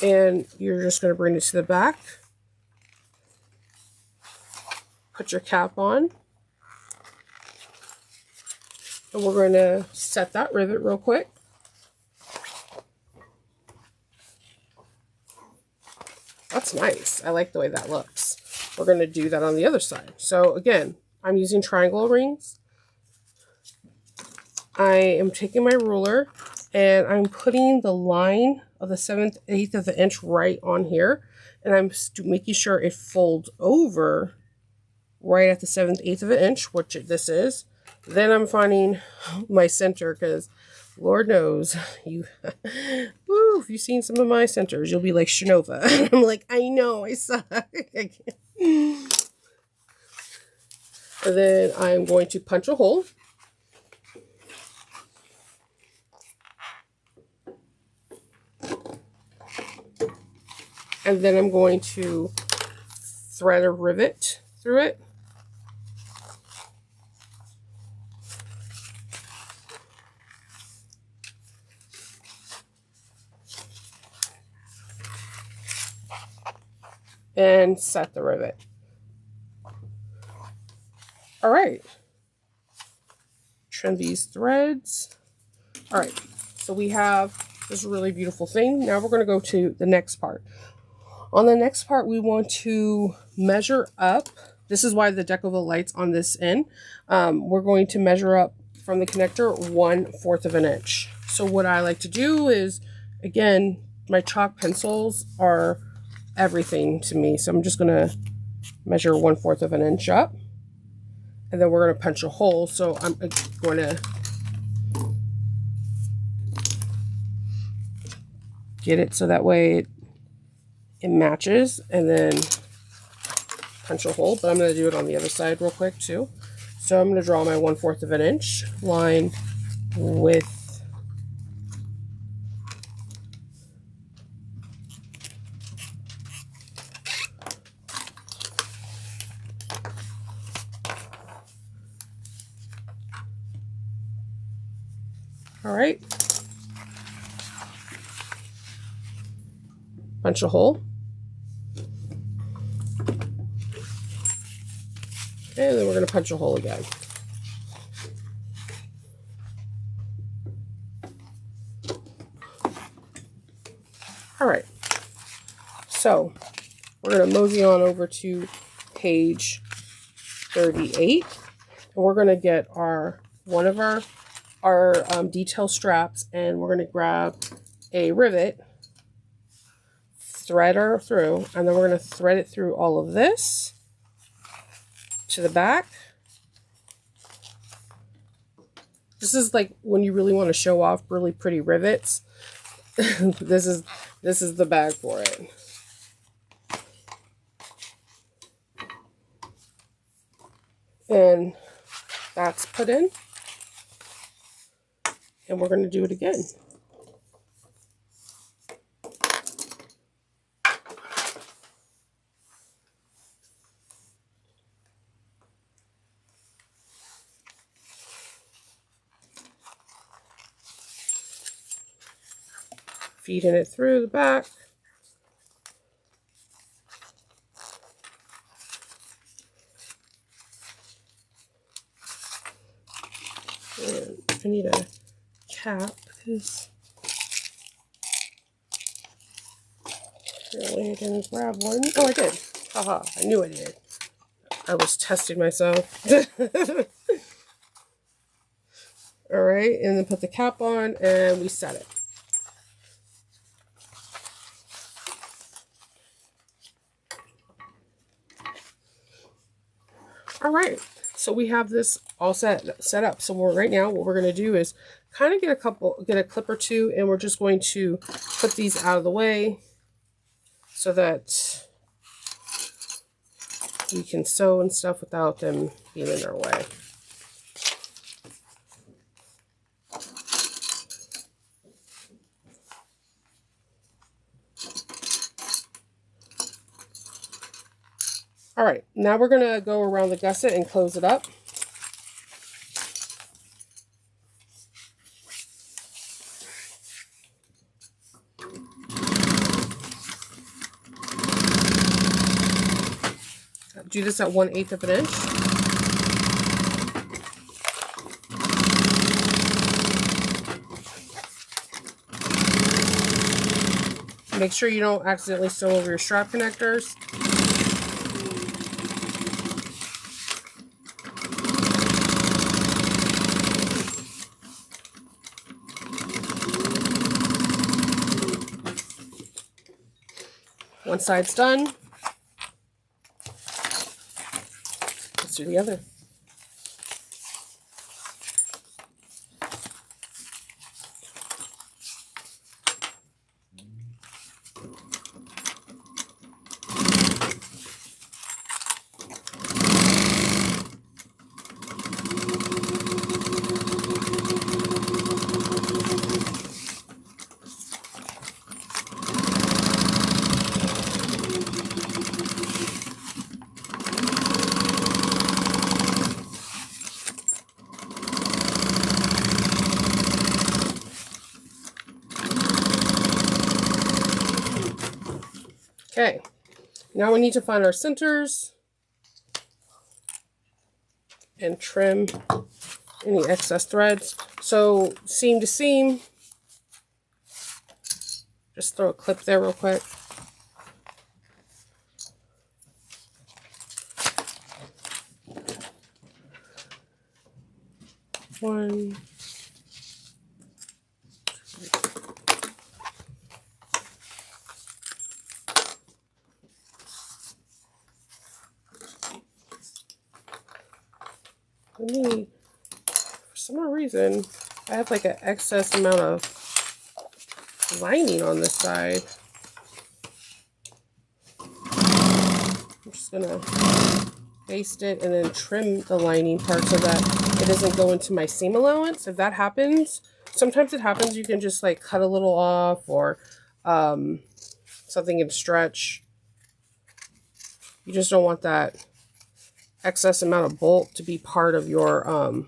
And you're just going to bring it to the back. Put your cap on. And we're going to set that rivet real quick. That's nice. I like the way that looks. We're going to do that on the other side. So again, I'm using triangle rings. I am taking my ruler and I'm putting the line of the 7/8 of the inch right on here. And I'm making sure it folds over right at the 7/8 of an inch, which this is. Then I'm finding my center because Lord knows, woo, if you've seen some of my centers, you'll be like, Shinova. I'm like, I know, I suck. And then I'm going to punch a hole. And then I'm going to thread a rivet through it. And set the rivet. All right. Trim these threads. All right. So we have this really beautiful thing. Now we're going to go to the next part. On the next part, we want to measure up. This is why the deckable light's on this end. We're going to measure up from the connector 1/4 of an inch. So what I like to do is, again, my chalk pencils are everything to me. So I'm just going to measure 1/4 of an inch up, and then we're going to punch a hole. So I'm going to get it so that way it matches, and then punch a hole. But I'm going to do it on the other side real quick too. So I'm going to draw my 1/4 of an inch line with all right, punch a hole, and then we're going to punch a hole again. All right, so we're going to mosey on over to page 38, and we're going to get one of our detail straps, and we're going to grab a rivet, thread her through, and then we're going to thread it through all of this to the back. This is like when you really want to show off really pretty rivets. This is the bag for it. And that's put in. And we're going to do it again. Feeding it through the back. And I need a cap because apparently I didn't grab one. Oh, I did. Haha, I knew I did. I was testing myself. All right, and then put the cap on and we set it. All right, so we have this all set up. So right now what we're going to do is kind of get a clip or two, and we're just going to put these out of the way so that we can sew and stuff without them being in our way. All right, now we're going to go around the gusset and close it up. Do this at 1/8 of an inch. Make sure you don't accidentally sew over your strap connectors. One side's done. Let's do the other. Okay, now we need to find our centers and trim any excess threads. So seam to seam, just throw a clip there real quick. One, let me, for some reason, I have like an excess amount of lining on this side. I'm just gonna baste it and then trim the lining part so that it doesn't go into my seam allowance. If that happens, sometimes it happens, you can just like cut a little off, or something can stretch. You just don't want that excess amount of bulk to be part of your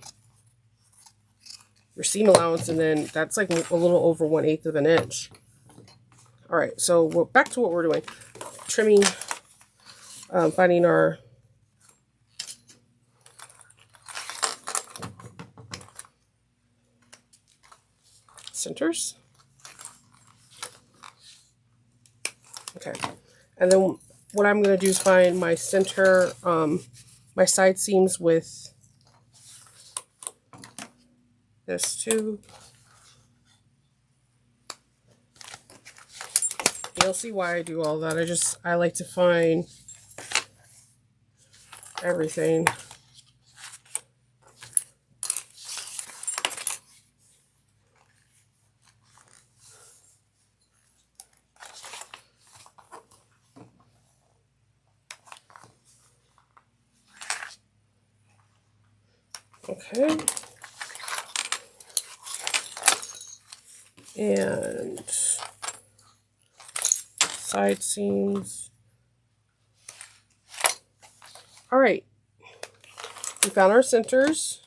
seam allowance, and then that's like a little over 1/8 of an inch. All right, so we're back to what we're doing. Trimming, finding our centers. Okay, and then what I'm going to do is find my center, my side seams with this too. You'll see why I do all that. I like to find everything. Okay. And side seams. All right. We found our centers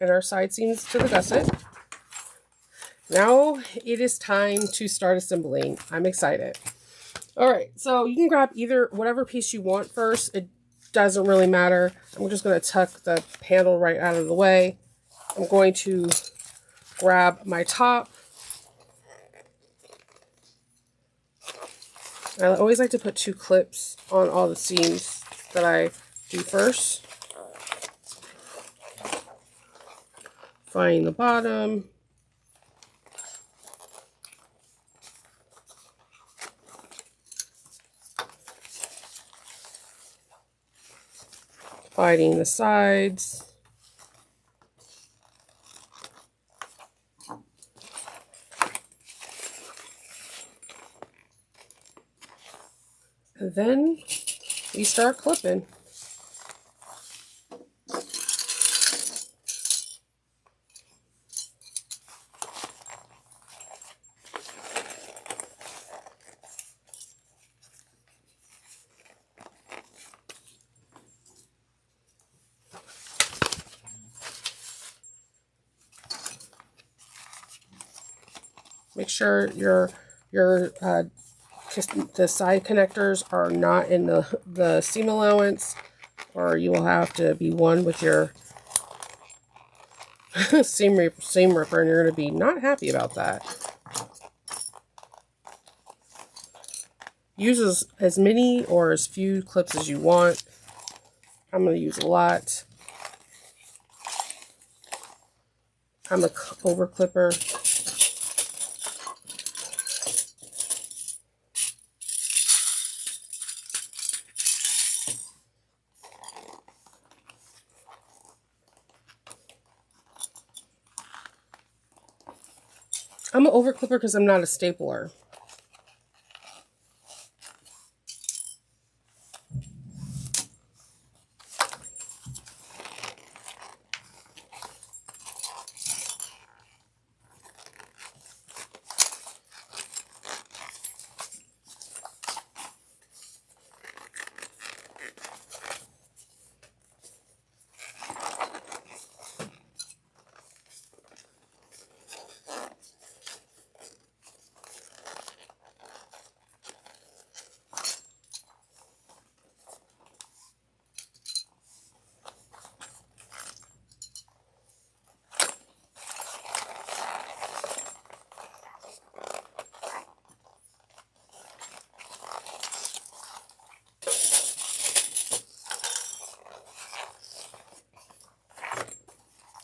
and our side seams to the gusset. Now it is time to start assembling. I'm excited. All right, so you can grab whatever piece you want first. It doesn't really matter. I'm just going to tuck the handle right out of the way. I'm going to grab my top. I always like to put 2 clips on all the seams that I do first. Find the bottom. Finding the sides. And then we start clipping. Make sure the side connectors are not in the seam allowance, or you will have to be one with your seam ripper, and you're going to be not happy about that. Use as many or as few clips as you want. I'm going to use a lot. I'm a over clipper. I'm an over clipper because I'm not a stapler.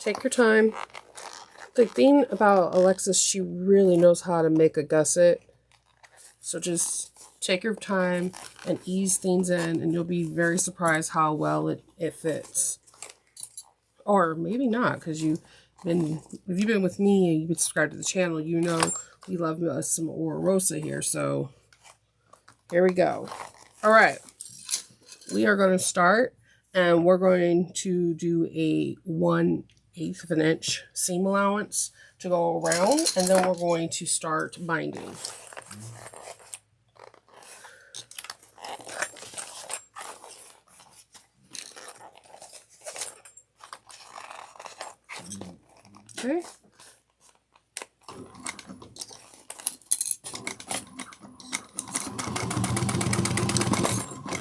Take your time. The thing about Alexis, she really knows how to make a gusset. So just take your time and ease things in, and you'll be very surprised how well it fits. or maybe not, because if you've been with me and you've been subscribed to the channel, you know we love some Oro Rosa here. So here we go. All right, we are going to start, and we're going to do a 1/8 of an inch seam allowance to go around, and then we're going to start binding. Okay.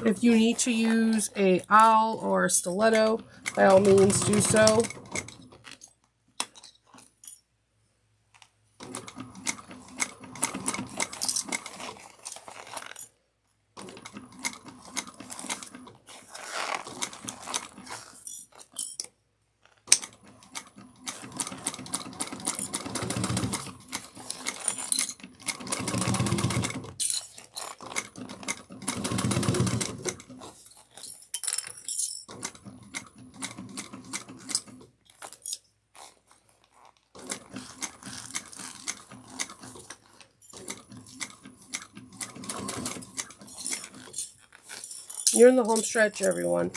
If you need to use a awl or a stiletto, by all means do so. You're in the home stretch, everyone.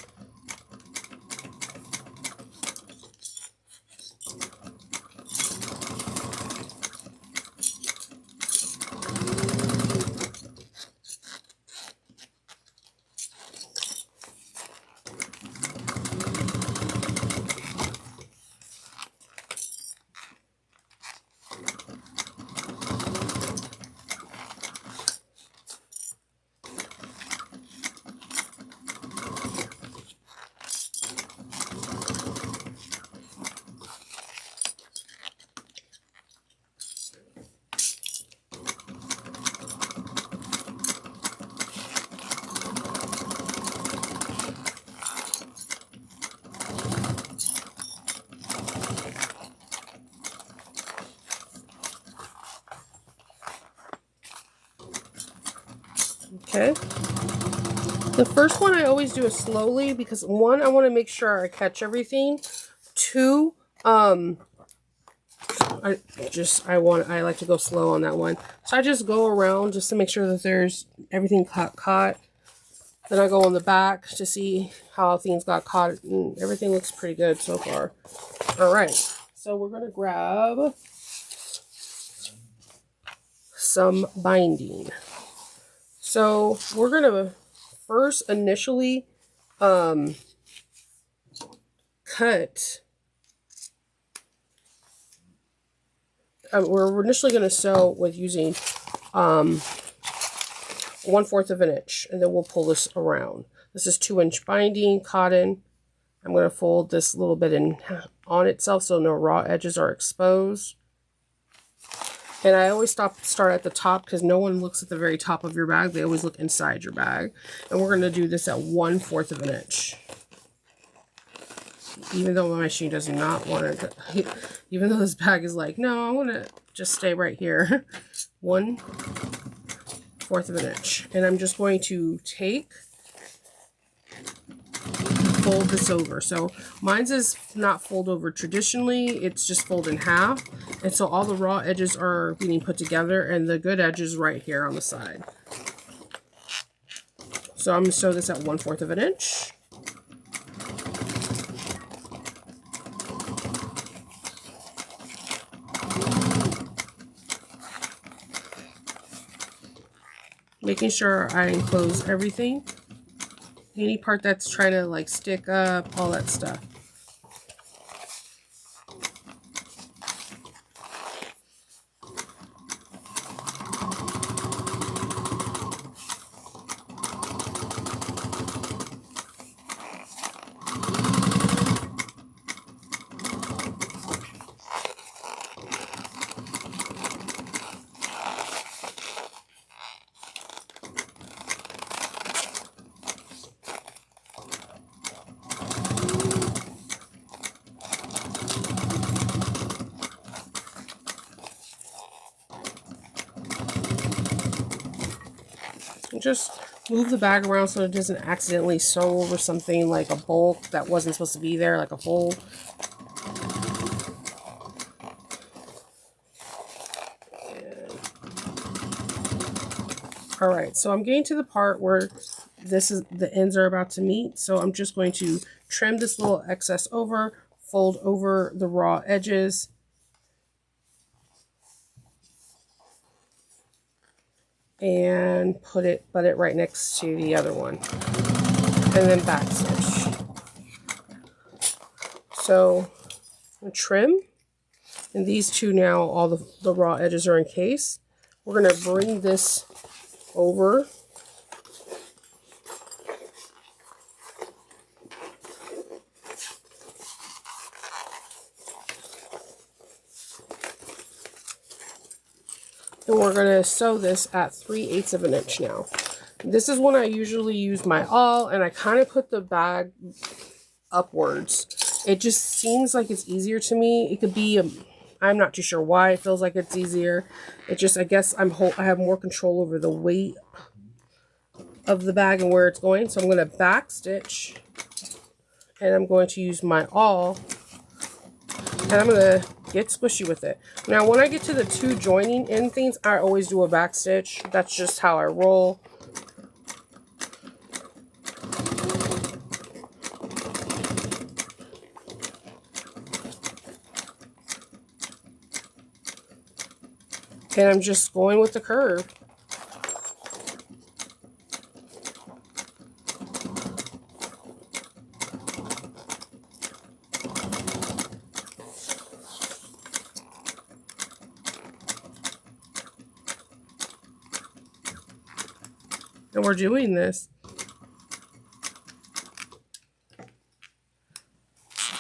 Okay. The first one I always do it slowly because one, I want to make sure I catch everything. Two, I like to go slow on that one. So I just go around just to make sure that there's everything caught. Then I go on the back to see how things got caught, and everything looks pretty good so far. All right, so we're gonna grab some binding. So we're gonna first initially cut. We're initially going to sew with using 1/4 of an inch, and then we'll pull this around. This is 2-inch binding cotton. I'm going to fold this a little bit on itself so no raw edges are exposed. And I always start at the top because no one looks at the very top of your bag. They always look inside your bag. And we're going to do this at 1/4 of an inch. Even though my machine does not want to, even though this bag is like, no, I want to just stay right here. 1/4 of an inch. And I'm just going to fold this over. So mine's is not fold over traditionally, it's just fold in half. And so all the raw edges are being put together and the good edges right here on the side. So I'm going to sew this at 1/4 of an inch. Making sure I enclose everything. Any part that's trying to like stick up, all that stuff. Just move the bag around so it doesn't accidentally sew over something like a bulk that wasn't supposed to be there, like a fold. All right, so I'm getting to the part where the ends are about to meet. So I'm just going to trim this little excess over, fold over the raw edges, and butt it right next to the other one, and then back stitch. So I'm trim, and these two now, all the raw edges are encased. We're going to bring this over and we're going to sew this at 3/8 of an inch now. This is when I usually use my awl, and I kind of put the bag upwards. It just seems like it's easier to me. It could be, I'm not too sure why it feels like it's easier. It just, I guess I have more control over the weight of the bag and where it's going. So I'm going to back stitch, and I'm going to use my awl, and I'm going to get squishy with it. Now, when I get to the two joining end things, I always do a back stitch. That's just how I roll. And I'm just going with the curve. And we're doing this.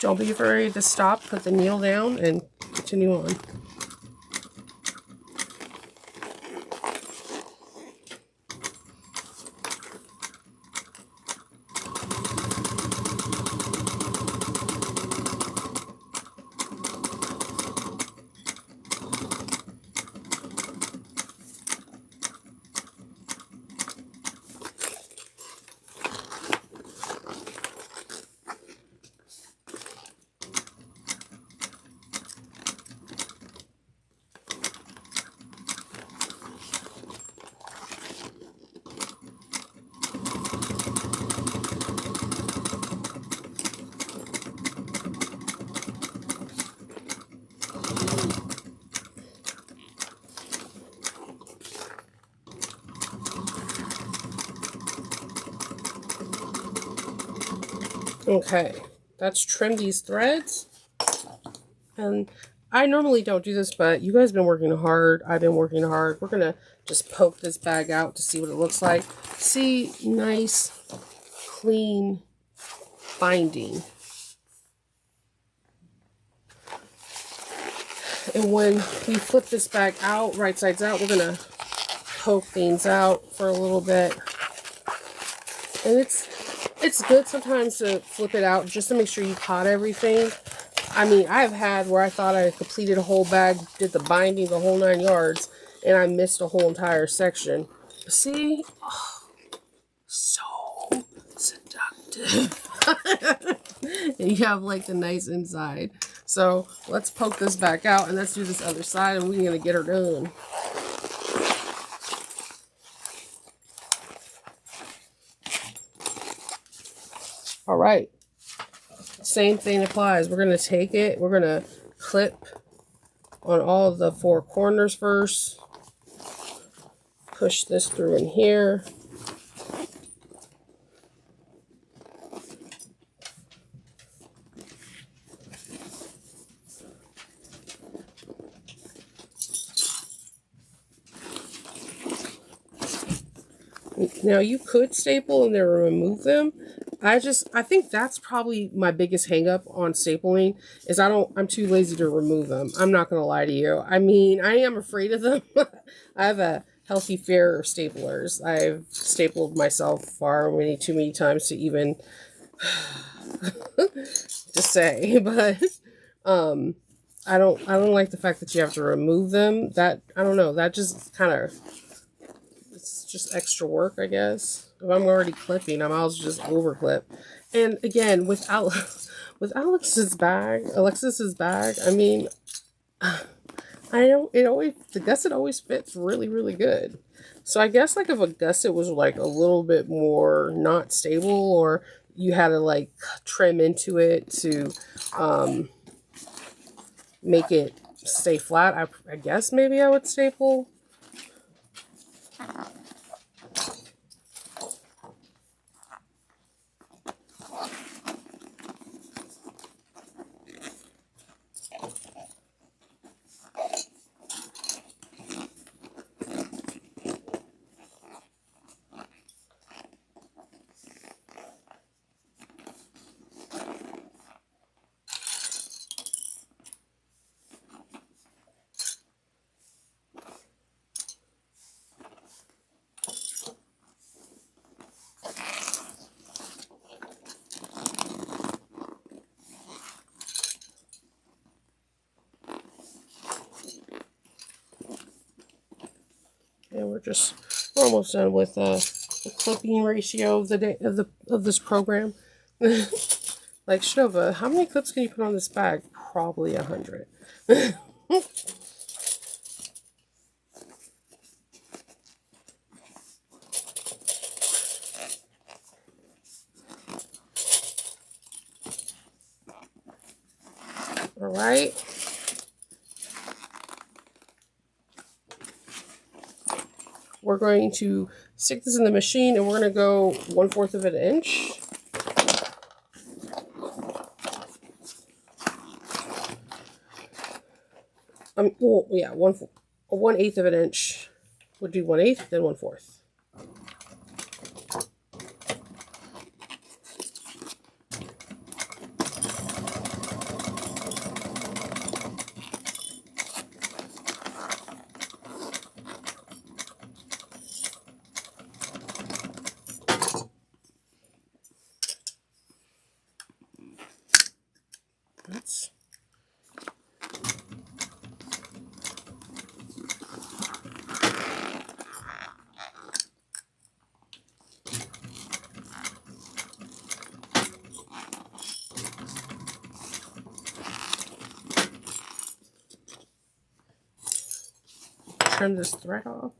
Don't be afraid to stop, put the needle down, and continue on. Okay, let's trim these threads. And I normally don't do this, but you guys have been working hard. I've been working hard. We're going to just poke this bag out to see what it looks like. See, nice, clean binding. And when we flip this bag out, right sides out, we're going to poke things out for a little bit. And it's good sometimes to flip it out just to make sure you caught everything. I mean, I've had where I thought I completed a whole bag, did the binding, the whole 9 yards, and I missed a whole entire section. See? Oh, so seductive. And you have like the nice inside. So let's poke this back out, and let's do this other side, and we're going to get her done. All right, same thing applies. We're going to take it, we're going to clip on all of the 4 corners first, push this through in here, now you could staple and then remove them. I think that's probably my biggest hang up on stapling is I'm too lazy to remove them. I'm not going to lie to you. I mean, I am afraid of them. I have a healthy fear of staplers. I've stapled myself too many times to even to say, but I don't like the fact that you have to remove them. That, I don't know, that just kind of, it's just extra work, I guess. If I'm already clipping, I might as well just over clip. And again, with Alexis's bag, I mean, the gusset always fits really, really good. So I guess like if a gusset was like a little bit more not stable, or you had to like trim into it to make it stay flat, I guess maybe I would staple. And we're almost done with the clipping ratio of the day of this program. Like Shnova, how many clips can you put on this bag? Probably 100. All right. We're going to stick this in the machine, and we're going to go 1/4 of an inch. Well, yeah, 1/8 of an inch would be 1/8, then 1/4. That's trim this thread off.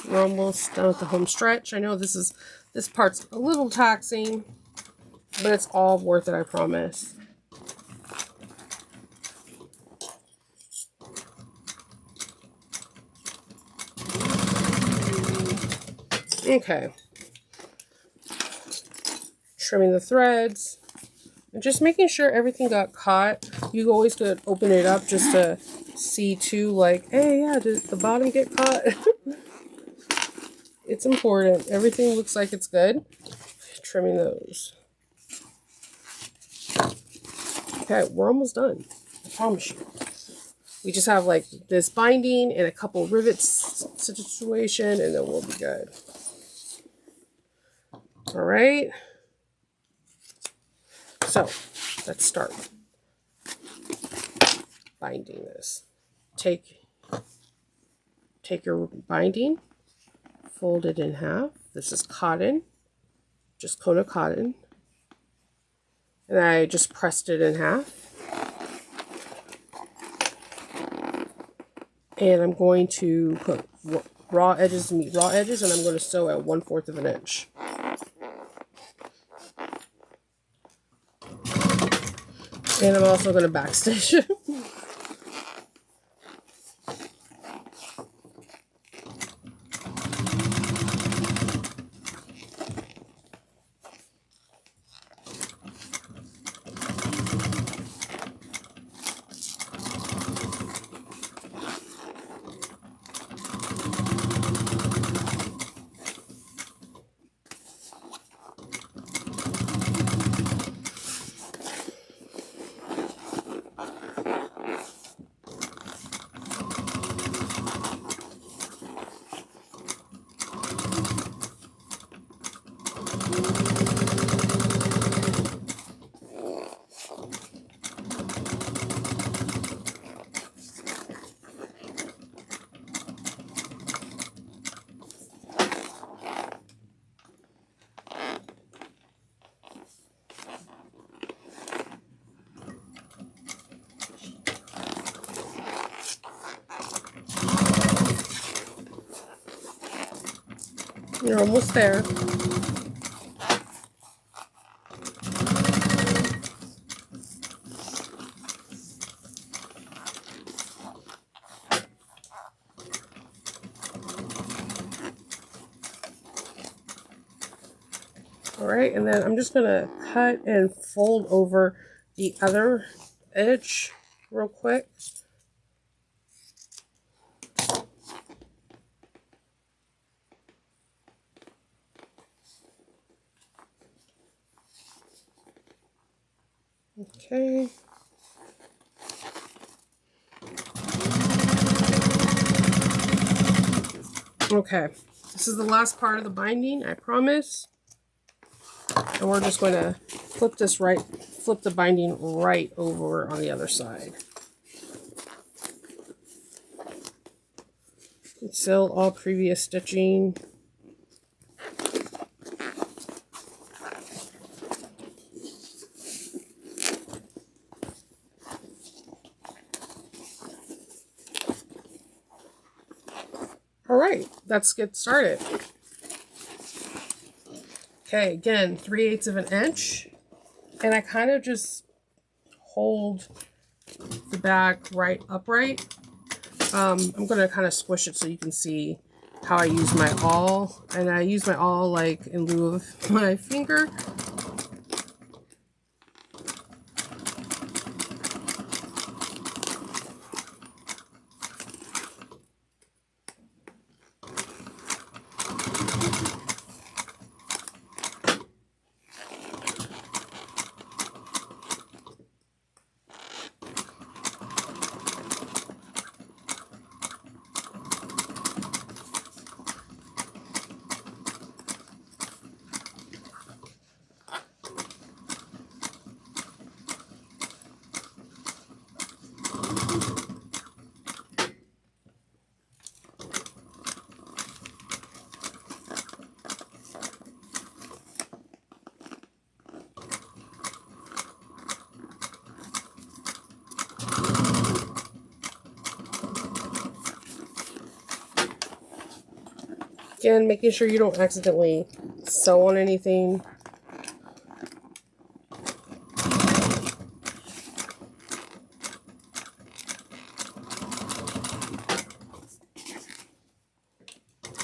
We're almost done with the home stretch. I know this part's a little taxing, but it's all worth it, I promise. Okay. Trimming the threads. And just making sure everything got caught. You always could open it up just to see too, like, hey, yeah, did the bottom get caught? It's important. Everything looks like it's good. Trimming those. Okay, we're almost done. promise you. We just have like this binding and a couple rivets situation, and then we'll be good. All right. So let's start binding this. Take your binding, fold it in half. This is cotton, just coat of cotton. And I just pressed it in half. And I'm going to put raw edges, and I'm going to sew at 1/4 of an inch. And I'm also going to backstitch it. You're almost there. All right, and then I'm just gonna cut and fold over the other edge real quick. Okay. Okay, this is the last part of the binding, I promise. And we're just going to flip the binding right over on the other side. Conceal all previous stitching. Alright, let's get started. Okay, again, 3/8 of an inch. And I kind of just hold the back right upright. I'm going to kind of squish it so you can see how I use my awl. And I use my awl like in lieu of my finger. Again, making sure you don't accidentally sew on anything.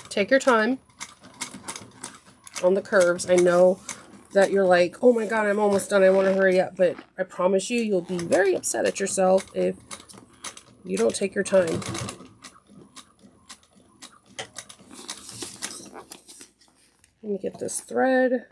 Take your time on the curves. I know that you're like, oh my god, I'm almost done, I want to hurry up, but I promise you, you'll be very upset at yourself if you don't take your time. Let me get this thread.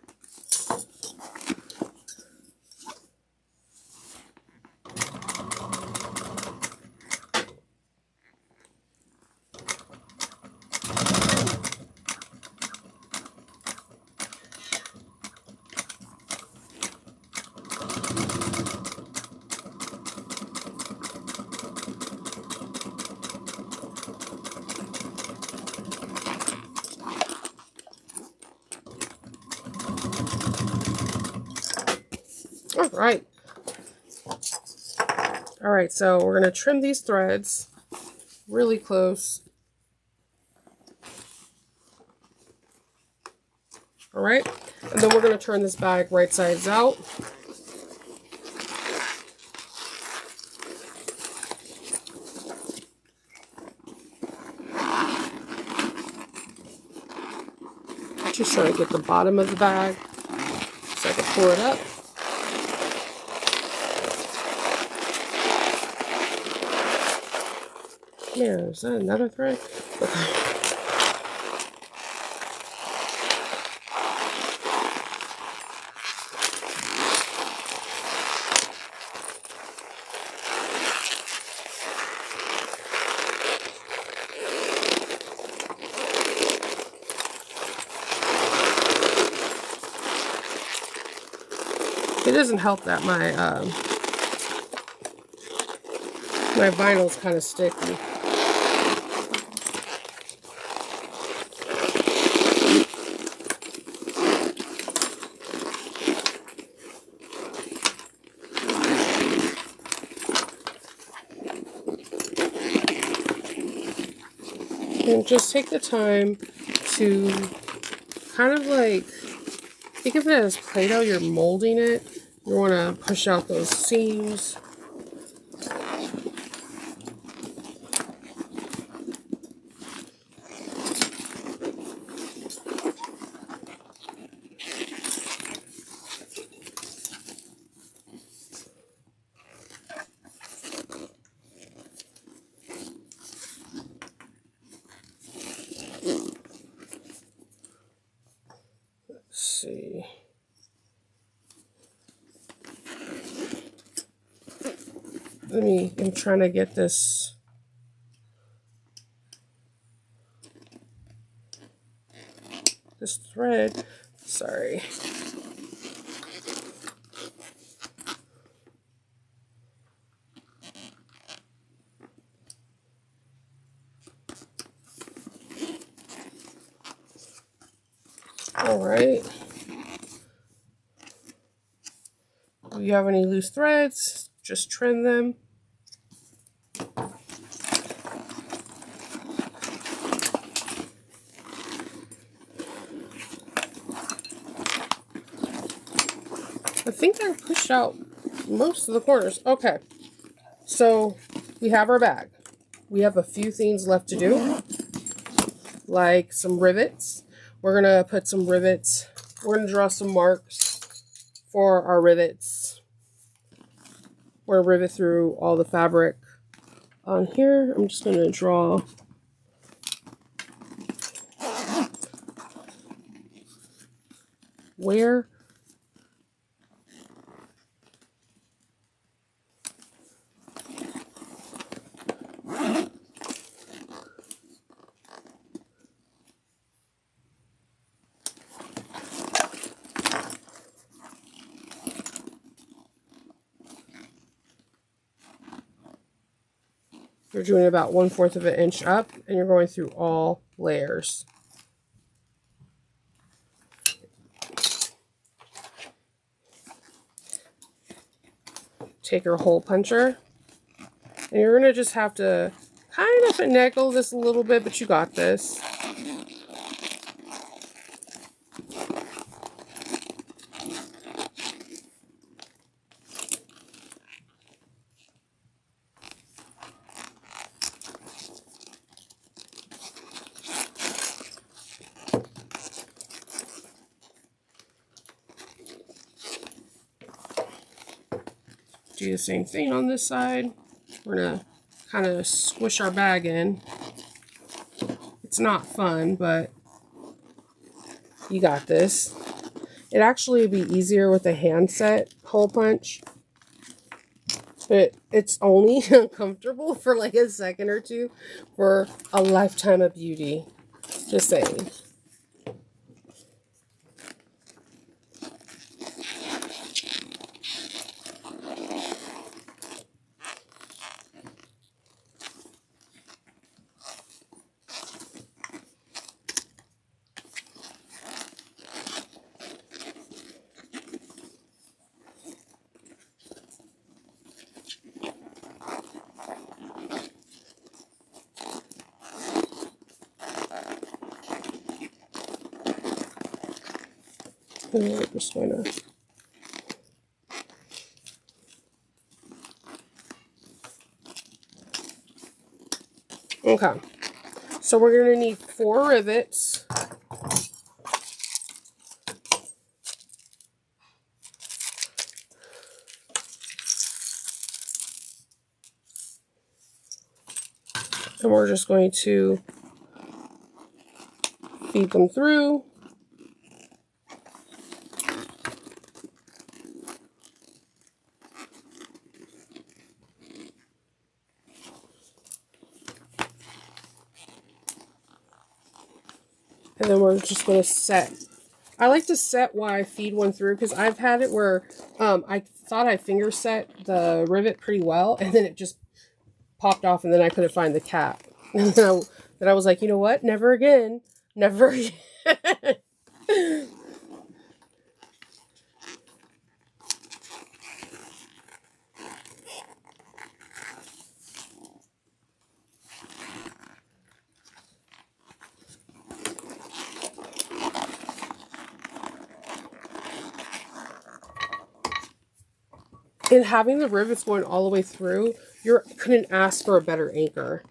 right. All right, so we're going to trim these threads really close. All right, and then we're going to turn this bag right sides out. Just trying to get the bottom of the bag so I can pull it up. Yeah, is that another thread? Okay. It doesn't help that my my vinyl's kind of sticky. And just take the time to kind of like, think of it as Play-Doh, you're molding it. You want to push out those seams. See. I'm trying to get this. This thread. Sorry. All right. If you have any loose threads, just trim them. I think I pushed out most of the corners. Okay, so we have our bag. We have a few things left to do, like some rivets. We're going to put some rivets. We're going to draw some marks for our rivets. We're going to rivet through all the fabric on here. I'm just going to draw where you're doing about 1/4 of an inch up, and you're going through all layers. Take your hole puncher, and you're going to just have to kind of finagle this a little bit, but you got this. Do the same thing on this side. We're going to kind of squish our bag in. It's not fun, but you got this. It'd actually be easier with a handset hole punch, but it's only uncomfortable for like a second or two for a lifetime of beauty. Just saying. And we're just going to okay. So we're going to need 4 rivets. And we're just going to feed them through. And then we're just going to set. I like to set while I feed one through because I've had it where I thought I finger set the rivet pretty well and then it just popped off and then I couldn't find the cap. And then I was like, you know what? Never again. Never again. And having the rivets going all the way through, you couldn't ask for a better anchor.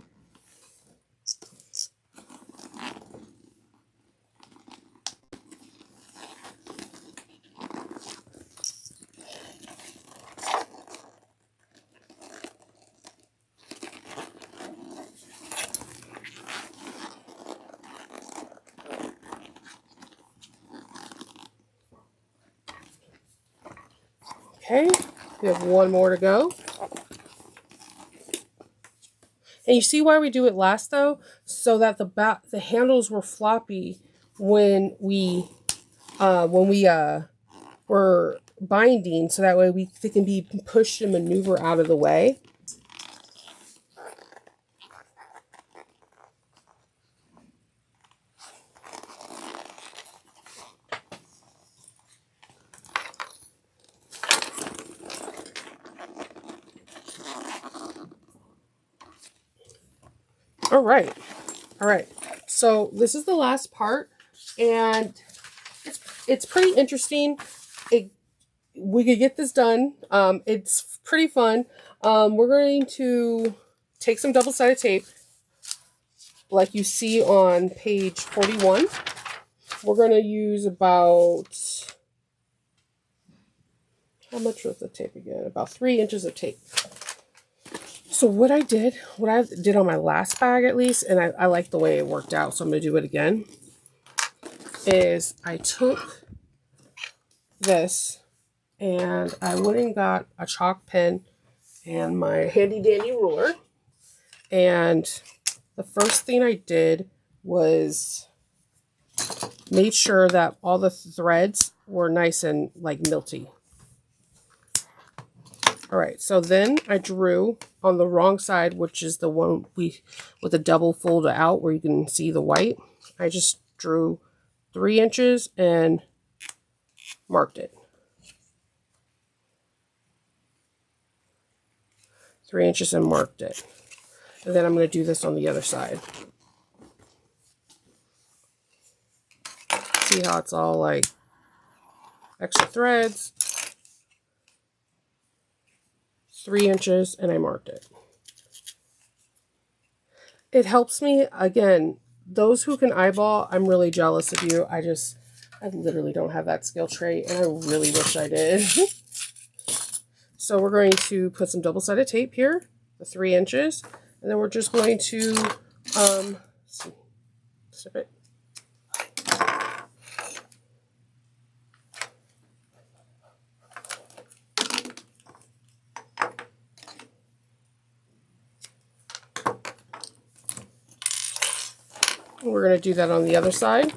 Okay, we have one more to go. And you see why we do it last though? So that the handles were floppy when we were binding, so that way they can be pushed and maneuver out of the way. All right. So this is the last part, and it's pretty interesting. We could get this done. It's pretty fun. We're going to take some double-sided tape, like you see on page 41. We're going to use about, how much was the tape again? About 3 inches of tape. So what I did on my last bag at least, and I like the way it worked out, so I'm going to do it again, is I took this and I went and got a chalk pen and my handy dandy ruler. And the first thing I did was made sure that all the threads were nice and like milty. All right, so then I drew on the wrong side, which is the one with the double fold out where you can see the white. I just drew 3 inches and marked it. 3 inches and marked it. And then I'm going to do this on the other side. See how it's all like extra threads. 3 inches and I marked it. It helps me, again, those who can eyeball, I'm really jealous of you. I literally don't have that skill trait and I really wish I did. So we're going to put some double-sided tape here, the 3 inches, and then we're just going to snip it. We're going to do that on the other side.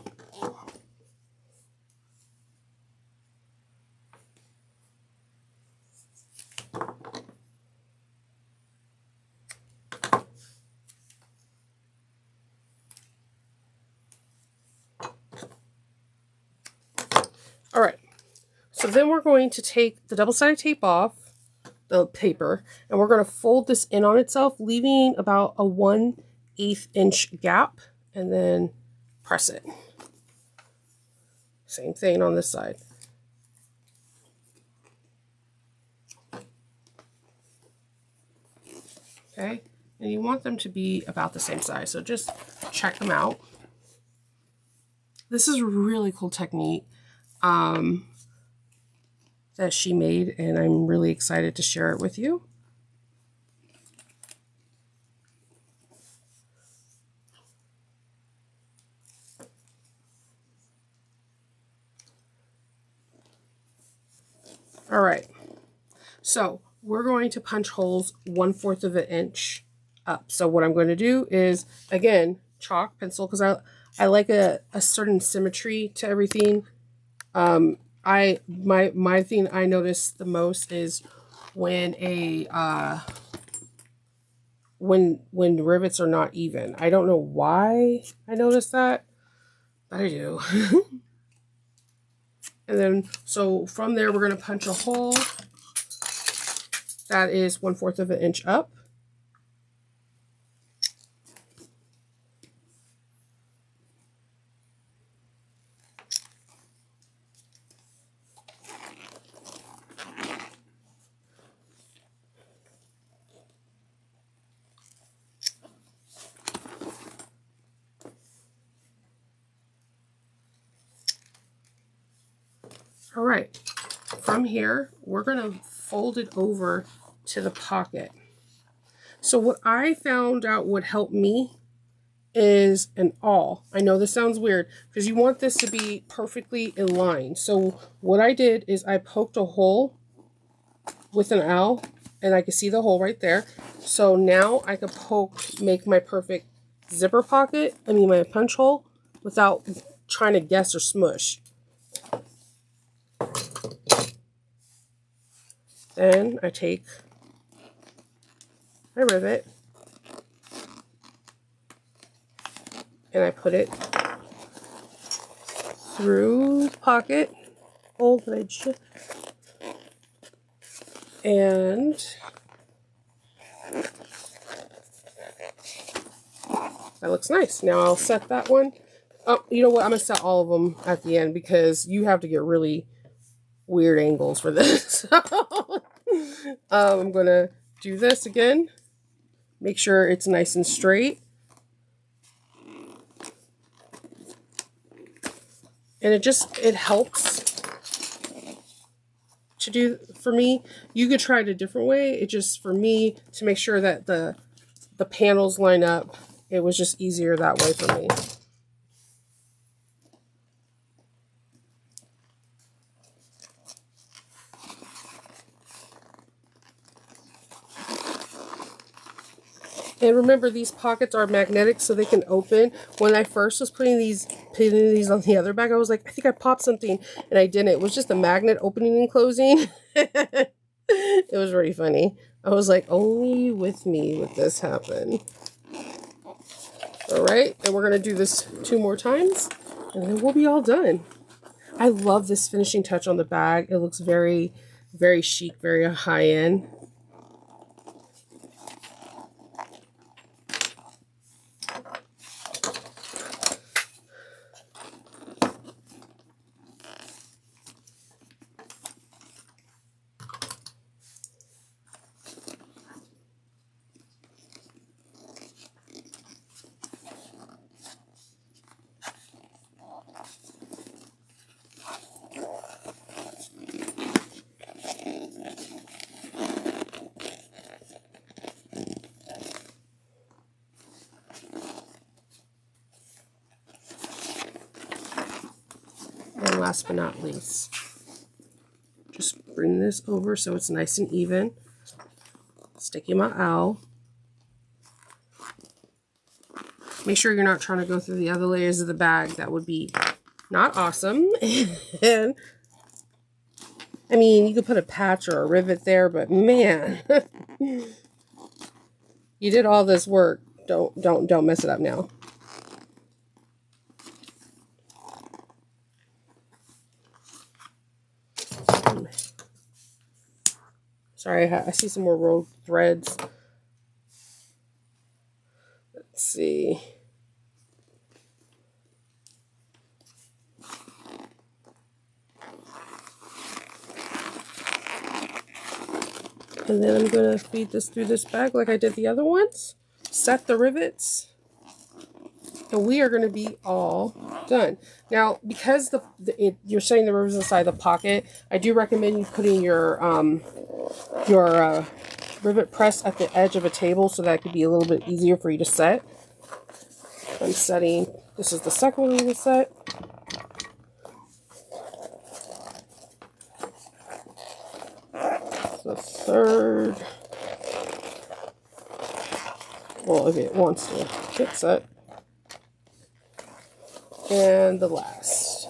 All right, so then we're going to take the double-sided tape off the paper, and we're going to fold this in on itself, leaving about a 1/8 inch gap, and then press it. Same thing on this side. Okay, and you want them to be about the same size, so just check them out. This is a really cool technique that she made, and I'm really excited to share it with you. All right, so we're going to punch holes 1/4 of an inch up. So what I'm going to do is, again, chalk pencil, because I like a certain symmetry to everything. My thing I notice the most is when when rivets are not even. I don't know why I notice that, but I do. And then, so from there, we're going to punch a hole that is 1/4 of an inch up. All right, from here, we're going to fold it over to the pocket. So what I found out would help me is an awl. I know this sounds weird because you want this to be perfectly in line. So what I did is I poked a hole with an awl, and I can see the hole right there. So now I could make my perfect zipper pocket, my punch hole, without trying to guess or smush. Then I take my rivet and I put it through the pocket hole that I just, and that looks nice. Now I'll set that one. Oh, you know what? I'm gonna set all of them at the end because you have to get really weird angles for this. I'm gonna do this again. Make sure it's nice and straight. And it helps to do, for me. You could try it a different way. It just, for me, to make sure that the panels line up, it was just easier that way for me. And remember, these pockets are magnetic, so they can open. When I first was putting these on the other bag, I was like, I think I popped something, and I didn't. It was just a magnet opening and closing. It was really funny. I was like, only with me would this happen. All right, and we're going to do this 2 more times, and then we'll be all done. I love this finishing touch on the bag. It looks very, very chic, very high-end. And last but not least, just bring this over so it's nice and even. Sticking my owl. Make sure you're not trying to go through the other layers of the bag. That would be not awesome. And I mean, you could put a patch or a rivet there, but man, you did all this work. Don't mess it up now. Sorry, I see some more rolled threads. Let's see. And then I'm going to feed this through this bag like I did the other ones. Set the rivets. And we are going to be all done. Now, because you're setting the rivets inside the pocket, I do recommend you putting your rivet press at the edge of a table so that it could be a little bit easier for you to set. I'm setting, this is the second one I'm going to set. The third. Well, if it wants to get set. And the last.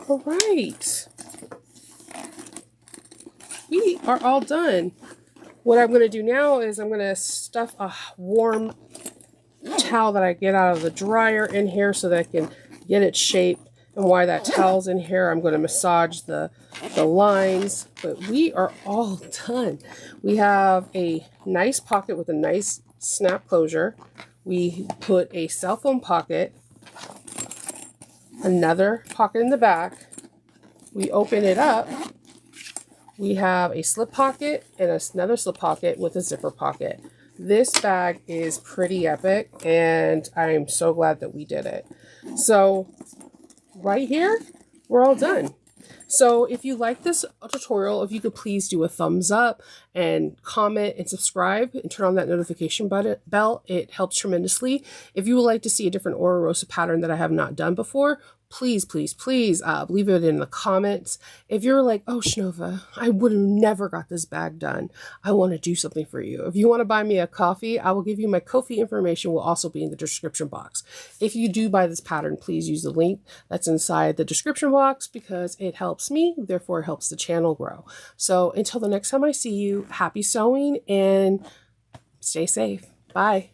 All right. We are all done. What I'm going to do now is I'm going to stuff a warm towel that I get out of the dryer in here so that I can get its shape. And while that towel's in here, I'm going to massage the lines. But we are all done. We have a nice pocket with a nice snap closure. We put a cell phone pocket, another pocket in the back. We open it up. We have a slip pocket and another slip pocket with a zipper pocket. This bag is pretty epic, and I'm so glad that we did it. So right here, we're all done. So if you like this tutorial, if you could please do a thumbs up and comment and subscribe and turn on that notification bell, it helps tremendously. If you would like to see a different Oro Rosa pattern that I have not done before, please, please, please leave it in the comments. If you're like, oh, Shnova, I would have never got this bag done. I want to do something for you. If you want to buy me a coffee, I will give you my Ko-fi information will also be in the description box. If you do buy this pattern, please use the link that's inside the description box because it helps me, therefore it helps the channel grow. So until the next time I see you, happy sewing and stay safe. Bye.